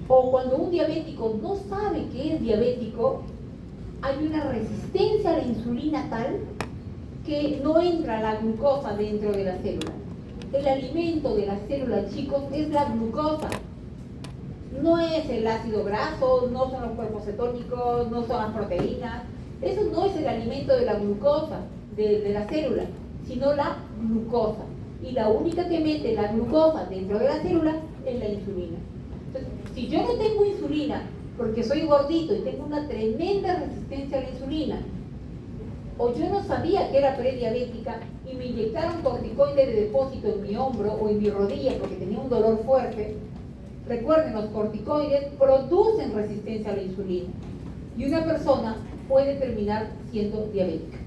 o cuando un diabético no sabe que es diabético, hay una resistencia a la insulina tal que no entra la glucosa dentro de la célula. El alimento de la célula, chicos, es la glucosa. No es el ácido graso, no son los cuerpos cetónicos, no son las proteínas. Eso no es el alimento de la glucosa, de la célula, sino la glucosa. Y la única que mete la glucosa dentro de la célula es la insulina. Entonces, si yo no tengo insulina porque soy gordito y tengo una tremenda resistencia a la insulina, o yo no sabía que era prediabética y me inyectaron corticoides de depósito en mi hombro o en mi rodilla porque tenía un dolor fuerte, recuerden, los corticoides producen resistencia a la insulina y una persona puede terminar siendo diabética.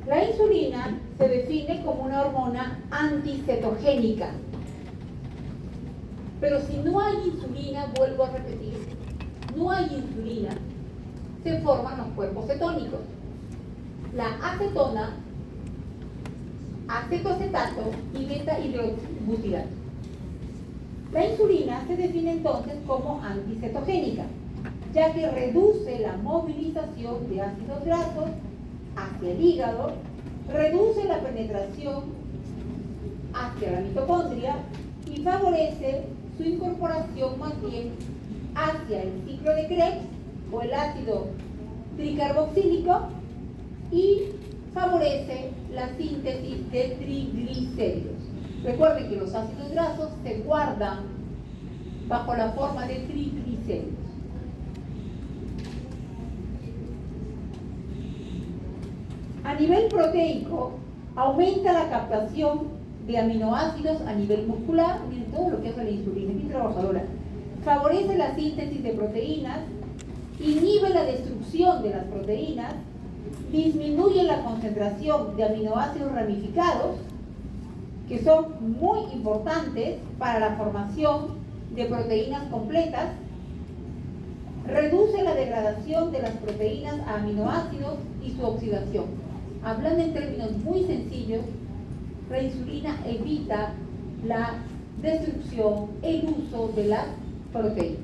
La insulina se define como una hormona anticetogénica. Pero si no hay insulina, vuelvo a repetir, no hay insulina, se forman los cuerpos cetónicos. La acetona, acetoacetato y beta-hidroxibutirato. La insulina se define entonces como anticetogénica, ya que reduce la movilización de ácidos grasos hacia el hígado, reduce la penetración hacia la mitocondria y favorece su incorporación más bien hacia el ciclo de Krebs o el ácido tricarboxílico y favorece la síntesis de triglicéridos. Recuerden que los ácidos grasos se guardan bajo la forma de triglicéridos. A nivel proteico, aumenta la captación de aminoácidos a nivel muscular. Miren todo lo que hace la insulina, es bien trabajadora. Favorece la síntesis de proteínas, inhibe la destrucción de las proteínas, disminuye la concentración de aminoácidos ramificados, que son muy importantes para la formación de proteínas completas, reduce la degradación de las proteínas a aminoácidos y su oxidación. Hablando en términos muy sencillos, la insulina evita la destrucción, el uso de las proteínas.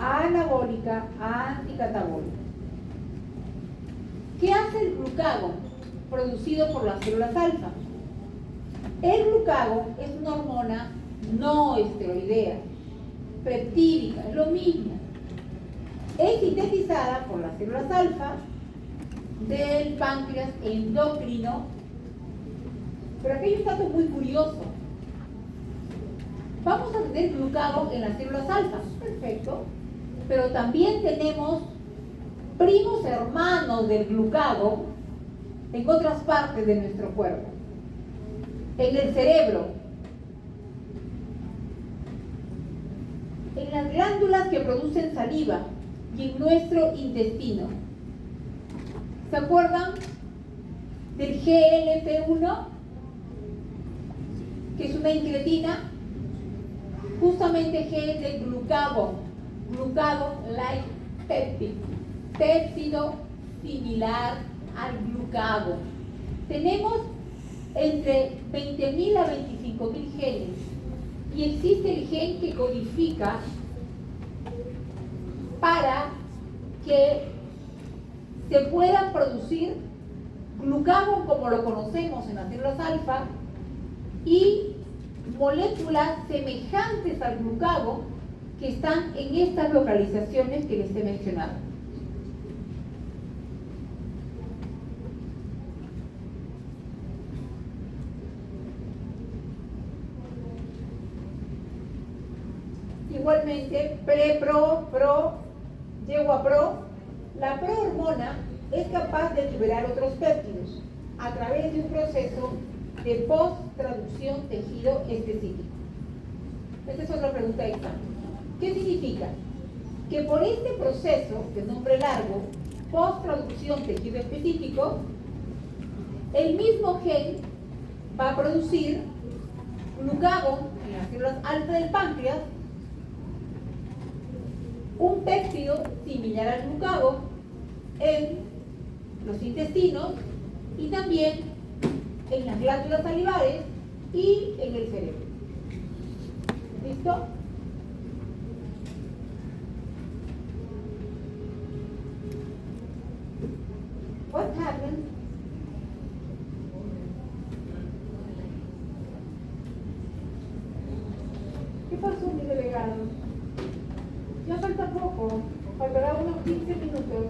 Anabólica, anticatabólica. ¿Qué hace el glucagón producido por las células alfa? El glucagón es una hormona no esteroidea, peptídica, es lo mismo. Es sintetizada por las células alfa del páncreas endocrino. Pero aquí hay un dato muy curioso. Vamos a tener glucagón en las células alfa, perfecto, pero también tenemos primos hermanos del glucagón en otras partes de nuestro cuerpo. En el cerebro, en las glándulas que producen saliva y en nuestro intestino. ¿Se acuerdan del GLP-1? Que es una incretina, justamente G es de glucagón, glucagón-like peptide, péptido similar al glucagón. Tenemos entre 20.000 a 25.000 genes y existe el gen que codifica para que se pueda producir glucagón como lo conocemos en las células alfa y moléculas semejantes al glucagón que están en estas localizaciones que les he mencionado. Igualmente, llego a la prohormona es capaz de liberar otros péptidos a través de un proceso de post-traducción tejido específico. Esta es otra pregunta de examen. ¿Qué significa? Que por este proceso, de nombre largo, post-traducción tejido específico, el mismo gen va a producir glucagón en las células alfa del páncreas, un péptido similar al glucagón en los intestinos y también en las glándulas salivares y en el cerebro. ¿Listo? What happens? ¿Qué pasó, mi delegado? Ya falta poco, faltará unos 15 minutos.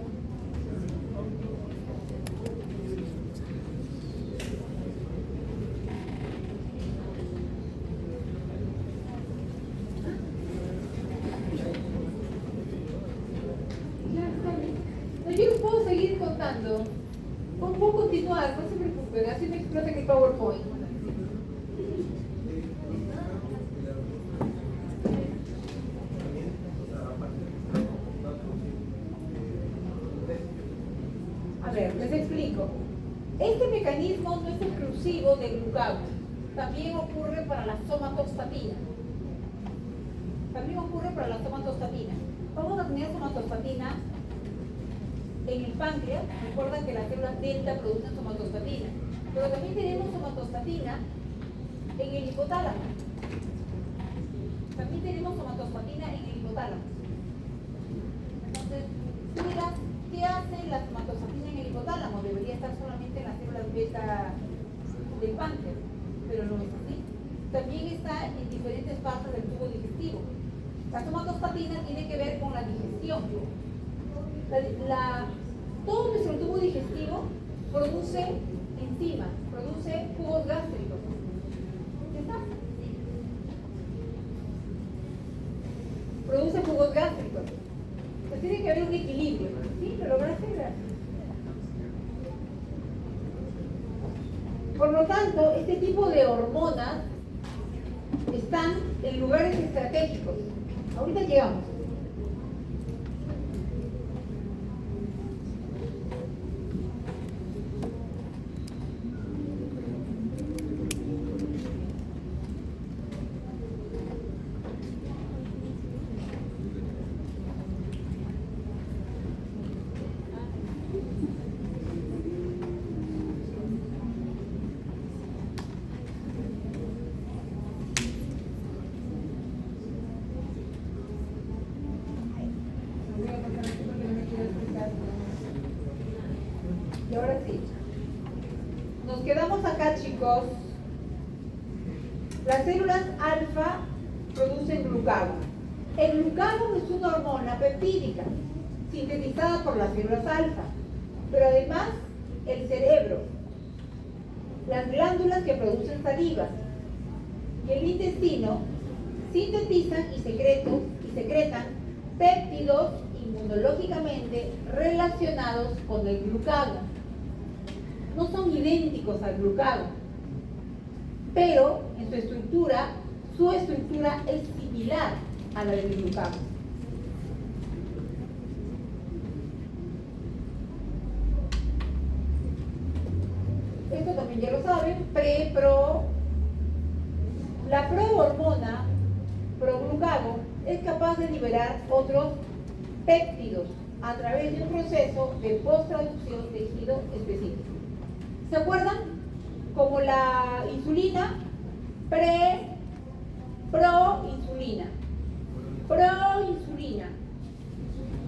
No, yo les puedo seguir contando. Puedo continuar, no se preocupen, así me explota el PowerPoint. A ver, les explico. Este mecanismo no es exclusivo del glucagón. También ocurre para la somatostatina. Vamos a tener somatostatina en el páncreas. Recuerden que las células delta producen somatostatina. Pero también tenemos somatostatina en el hipotálamo. Entonces, tú dirás, ¿qué hace la somatostatina en el hipotálamo? Debería estar solamente en las células beta del páncreas, pero no es así. También está en diferentes partes del tubo digestivo. La somatostatina tiene que ver con la digestión. Todo nuestro tubo digestivo produce enzimas, produce jugos gástricos. ¿Ya está? Produce jugos gástricos. Pues tiene que haber un equilibrio. ¿Sí? ¿Lo lograste? Por lo tanto, este tipo de hormonas están en lugares estratégicos. Ahorita llegamos. Y ahora sí. Nos quedamos acá, chicos. Las células alfa producen glucagón. El glucagón es una hormona peptídica sintetizada por las células alfa, pero además el cerebro, las glándulas que producen saliva y el intestino sintetizan y secretan péptidos inmunológicamente relacionados con el glucagón. No son idénticos al glucagón, pero en su estructura es similar a la del glucagón. Esto también ya lo saben, pro. La prohormona, proglucagón, es capaz de liberar otros péptidos a través de un proceso de posttraducción tejido específico. ¿Se acuerdan? Como la insulina, proinsulina, proinsulina.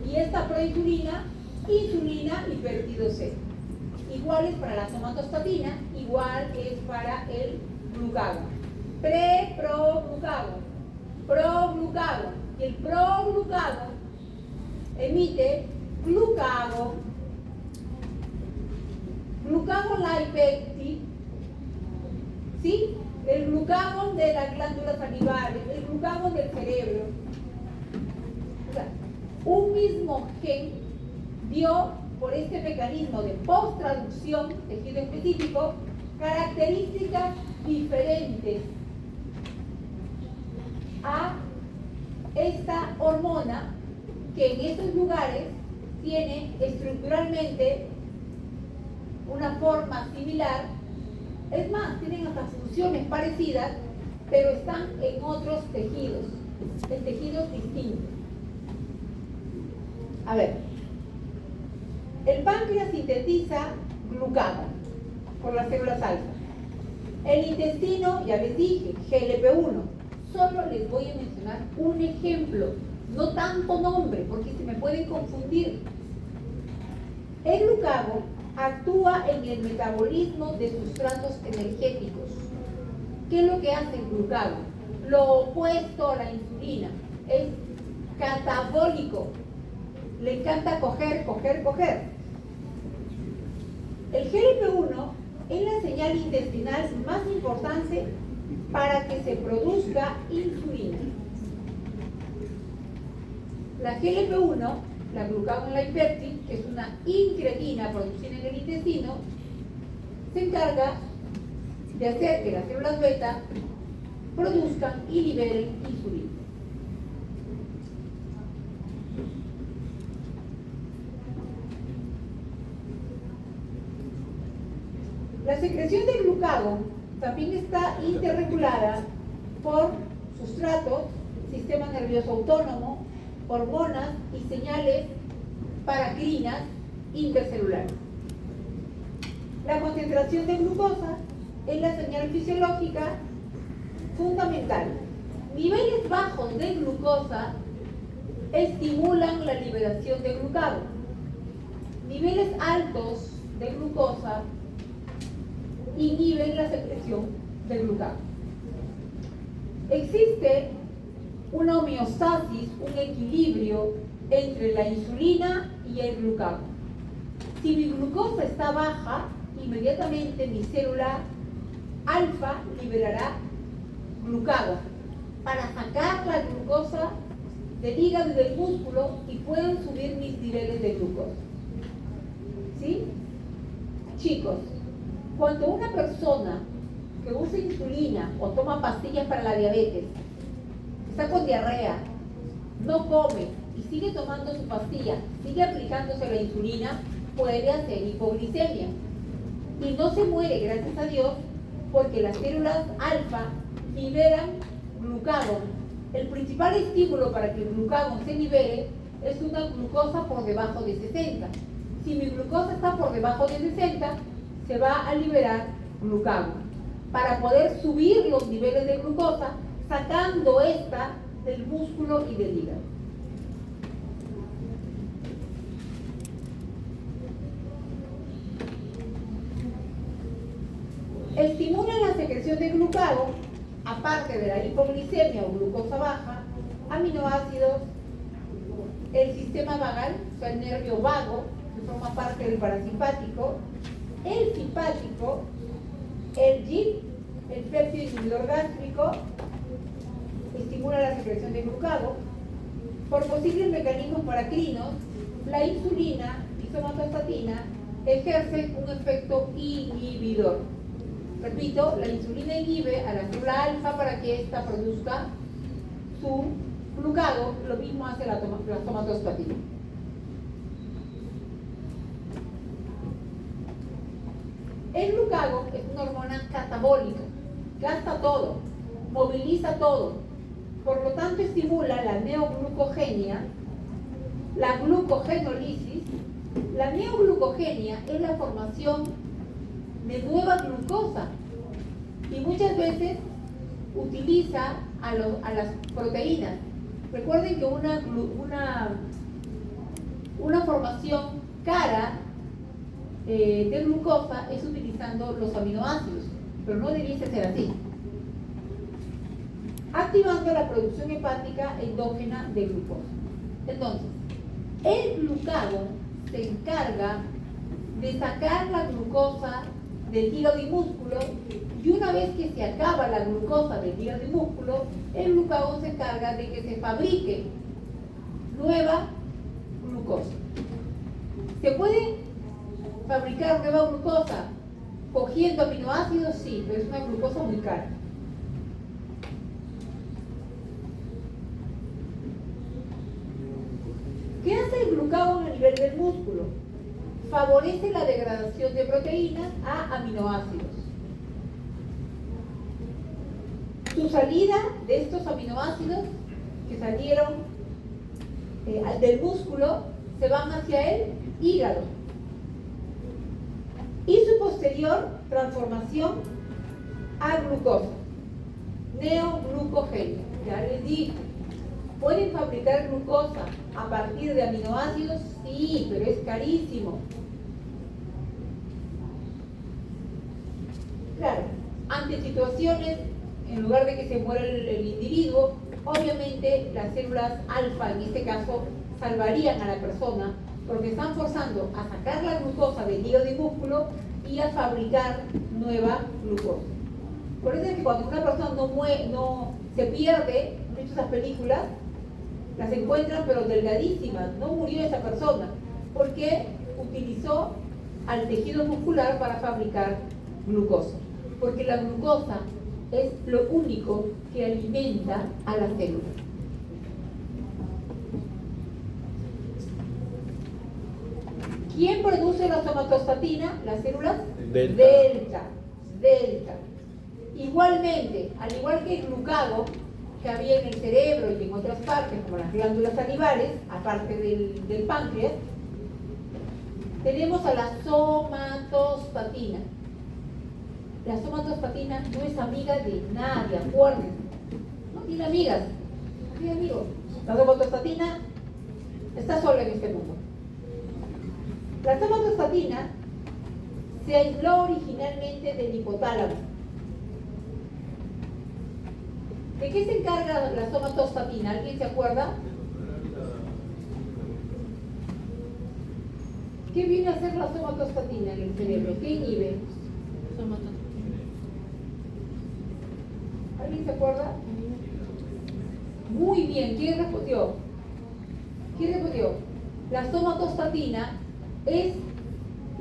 Y esta proinsulina, insulina y péptido C. Igual es para la somatostatina, igual es para el glucagón. Proglucagón, proglucagón. Y el proglucagón emite glucagón, glucagón-lipeptide, ¿sí? El glucagón de las glándulas salivales, el glucagón del cerebro. O sea, un mismo gen dio, por este mecanismo de posttraducción, tejido específico, características diferentes a esta hormona que en estos lugares tiene estructuralmente una forma similar. Es más, tienen hasta funciones parecidas, pero están en otros tejidos, en tejidos distintos. A ver, el páncreas sintetiza glucagón por las células alfa. El intestino, ya les dije, GLP-1. Solo les voy a mencionar un ejemplo, no tanto nombre, porque se me pueden confundir. El glucagón actúa en el metabolismo de sustratos energéticos. ¿Qué es lo que hace el glucagón? Lo opuesto a la insulina, es catabólico. Le encanta coger. El GLP-1 es la señal intestinal más importante para que se produzca insulina. La GLP-1, la glucagón-lipeptide, que es una incretina producida en el intestino, se encarga de hacer que las células beta produzcan y liberen insulina. La secreción de glucagón también está interregulada por sustratos, sistema nervioso autónomo, hormonas y señales paracrinas intercelulares. La concentración de glucosa es la señal fisiológica fundamental. Niveles bajos de glucosa estimulan la liberación de glucagón. Niveles altos de glucosa inhiben la secreción de glucagón. Existe una homeostasis, un equilibrio entre la insulina y el glucagón. Si mi glucosa está baja, inmediatamente mi célula alfa liberará glucagón para sacar la glucosa del hígado y del músculo y pueden subir mis niveles de glucosa. ¿Sí? Chicos, Cuando una persona que usa insulina o toma pastillas para la diabetes, está con diarrea, no come y sigue tomando su pastilla, sigue aplicándose la insulina, puede hacer hipoglicemia. Y no se muere, gracias a Dios, porque las células alfa liberan glucagón. El principal estímulo para que el glucagón se libere es una glucosa por debajo de 60. Si mi glucosa está por debajo de 60, se va a liberar glucagón para poder subir los niveles de glucosa, sacando esta del músculo y del hígado. Estimula la secreción de glucagón, aparte de la hipoglicemia o glucosa baja, aminoácidos, el sistema vagal, o sea, el nervio vago, que forma parte del parasimpático, el simpático, el GIP, el péptido inhibidor gástrico, estimula la secreción de glucagón. Por posibles mecanismos paracrinos, la insulina y somatostatina ejercen un efecto inhibidor. Repito, la insulina inhibe a la célula alfa para que ésta produzca su glucagón, lo mismo hace la somatostatina. El glucagón es una hormona catabólica, gasta todo, moviliza todo, por lo tanto estimula la neoglucogenia, la glucogenólisis. La neoglucogenia es la formación de nueva glucosa y muchas veces utiliza a las proteínas. Recuerden que una formación cara de glucosa es utilizando los aminoácidos, pero no debiese ser así. Activando la producción hepática endógena de glucosa. Entonces, el glucagón se encarga de sacar la glucosa del hígado y músculo, y una vez que se acaba la glucosa del hígado y músculo, el glucagón se encarga de que se fabrique nueva glucosa. ¿Se puede fabricar nueva glucosa cogiendo aminoácidos? Sí, pero es una glucosa muy cara. ¿Qué hace el glucagón a nivel del músculo? Favorece la degradación de proteínas a aminoácidos. Su salida de estos aminoácidos que salieron del músculo se van hacia el hígado. Y su posterior transformación a glucosa, neoglucogenia. Ya les dije, ¿pueden fabricar glucosa a partir de aminoácidos? Sí, pero es carísimo. Claro, ante situaciones, en lugar de que se muera el individuo, obviamente las células alfa, en este caso, salvarían a la persona, porque están forzando a sacar la glucosa del hígado y músculo y a fabricar nueva glucosa. Por eso es que cuando una persona no se pierde, ¿han visto esas películas? Las encuentran pero delgadísimas, no murió esa persona, porque utilizó al tejido muscular para fabricar glucosa, porque la glucosa es lo único que alimenta a las células. ¿Quién produce la somatostatina? Las células delta. Igualmente, al igual que el glucagón que había en el cerebro y en otras partes, como las glándulas salivares, aparte del páncreas, tenemos a la somatostatina. La somatostatina no es amiga de nadie, acuérdense. No tiene amigas, no tiene amigos. La somatostatina está sola en este mundo. La somatostatina se aisló originalmente del hipotálamo. ¿De qué se encarga la somatostatina? ¿Alguien se acuerda? ¿Qué viene a hacer la somatostatina en el cerebro? ¿Qué inhibe? ¿Alguien se acuerda? Muy bien, ¿quién respondió? ¿Quién respondió? La somatostatina es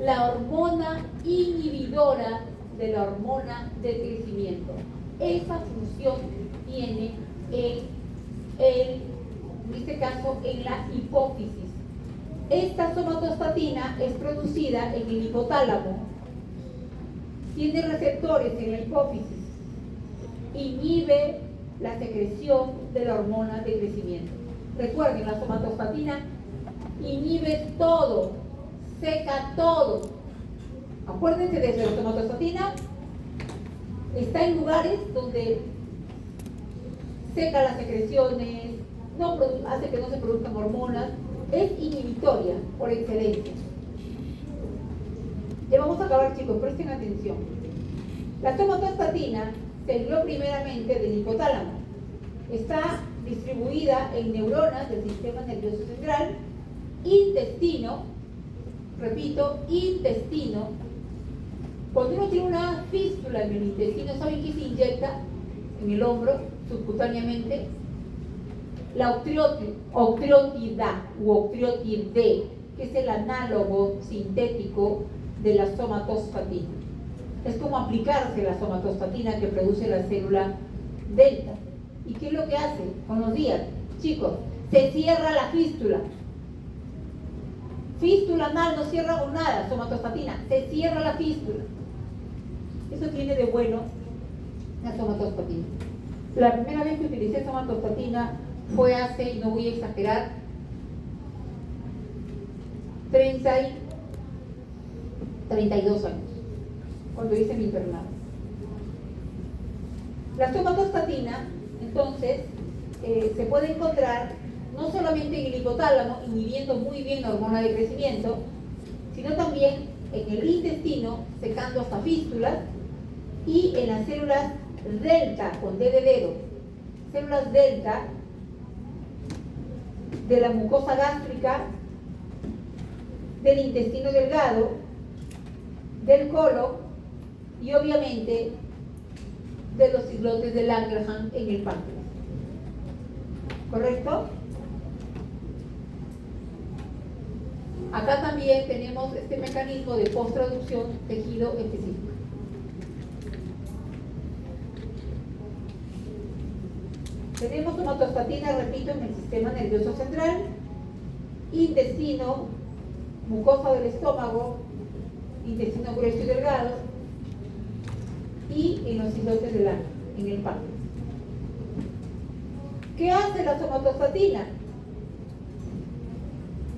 la hormona inhibidora de la hormona de crecimiento. Esa función tiene en este caso en la hipófisis. Esta somatostatina es producida en el hipotálamo, tiene receptores en la hipófisis, inhibe la secreción de la hormona de crecimiento. Recuerden, la somatostatina inhibe todo, seca todo. Acuérdense de eso, la somatostatina está en lugares donde seca las secreciones, hace que no se produzcan hormonas, es inhibitoria por excelencia. Ya vamos a acabar, chicos, presten atención. La somatostatina se aisló primeramente del hipotálamo. Está distribuida en neuronas del sistema nervioso central, intestino, repito, intestino. Cuando uno tiene una fístula en el intestino, ¿saben qué se inyecta en el hombro subcutáneamente? La octreotida u octreotide, que es el análogo sintético de la somatostatina. Es como aplicarse la somatostatina que produce la célula delta. ¿Y qué es lo que hace con los días? Chicos, se cierra la fístula. Fístula anal no cierra con nada, somatostatina, se cierra la fístula. Eso tiene de bueno la somatostatina. La primera vez que utilicé somatostatina fue hace, y no voy a exagerar, 32 años, cuando hice mi internado. La somatostatina, entonces, se puede encontrar no solamente en el hipotálamo, inhibiendo muy bien la hormona de crecimiento, sino también en el intestino, secando hasta fístulas, y en las células delta, con D de dedo, células delta de la mucosa gástrica, del intestino delgado, del colon y obviamente de los islotes de Langerhans en el páncreas. ¿Correcto? Acá también tenemos este mecanismo de posttraducción tejido específico. Tenemos somatostatina, repito, en el sistema nervioso central, intestino, mucosa del estómago, intestino grueso y delgado, y en los islotes del ano, en el páncreas. ¿Qué hace la somatostatina?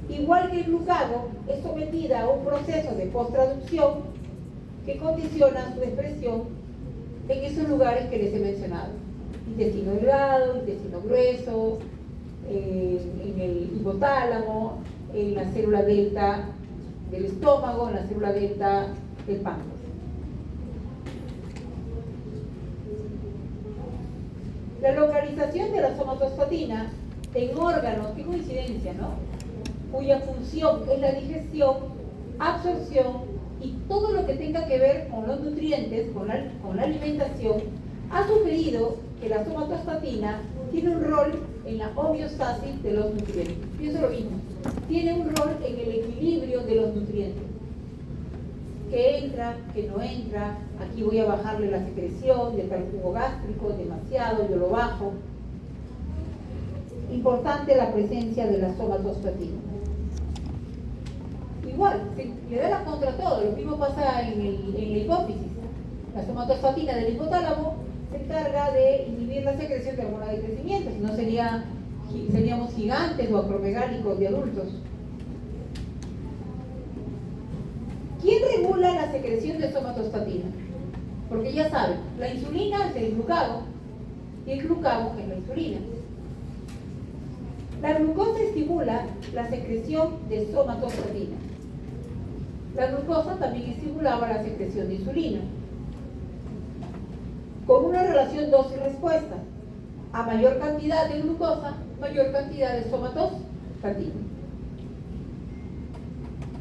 Igual que el glucagón, es sometida a un proceso de posttraducción que condiciona su expresión en esos lugares que les he mencionado. Intestino delgado, intestino grueso, en el hipotálamo, en la célula delta del estómago, en la célula delta del páncreas. La localización de la somatostatina en órganos, qué coincidencia, ¿no?, cuya función es la digestión, absorción y todo lo que tenga que ver con los nutrientes, con la alimentación, ha sugerido que la somatostatina tiene un rol en la homeostasis de los nutrientes. Pienso lo mismo, tiene un rol en el equilibrio de los nutrientes. Que entra, que no entra, aquí voy a bajarle la secreción de tal jugo gástrico, demasiado, yo lo bajo. Importante la presencia de la somatostatina. Igual, le da la contra todo, lo mismo pasa en la hipófisis. La somatostatina del hipotálamo se encarga de inhibir la secreción de hormona de crecimiento, si no seríamos gigantes o acromegálicos de adultos. ¿Quién regula la secreción de somatostatina? Porque ya saben, la insulina es el glucagón y el glucagón es la insulina. La glucosa estimula la secreción de somatostatina. La glucosa también estimulaba la secreción de insulina, con una relación dosis-respuesta. A mayor cantidad de glucosa, mayor cantidad de somatostatina.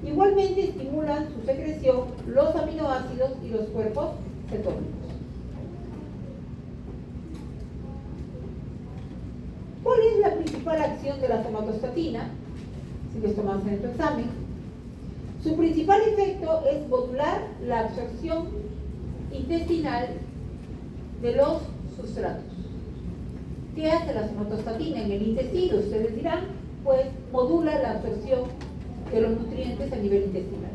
Igualmente estimulan su secreción los aminoácidos y los cuerpos cetónicos. ¿Cuál es la principal acción de la somatostatina? Si les tomas en tu examen. Su principal efecto es modular la absorción intestinal de los sustratos. ¿Qué hace la somatostatina en el intestino? Ustedes dirán, pues modula la absorción de los nutrientes a nivel intestinal.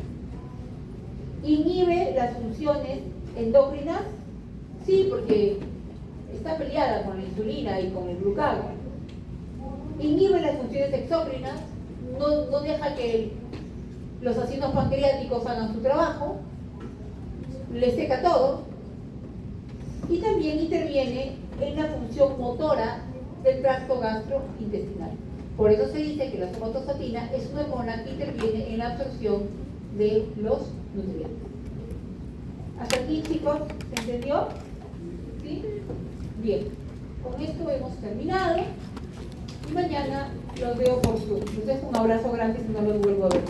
¿Inhibe las funciones endócrinas? Sí, porque está peleada con la insulina y con el glucagón. Inhibe las funciones exócrinas, no deja que los ácidos pancreáticos hagan su trabajo, le seca todo, y también interviene en la función motora del tracto gastrointestinal. Por eso se dice que la somatostatina es una hormona que interviene en la absorción de los nutrientes. ¿Hasta aquí, chicos? ¿Se entendió? ¿Sí? Bien. Con esto hemos terminado. Y mañana los veo por Zoom. Les dejo un abrazo grande si no los vuelvo a ver.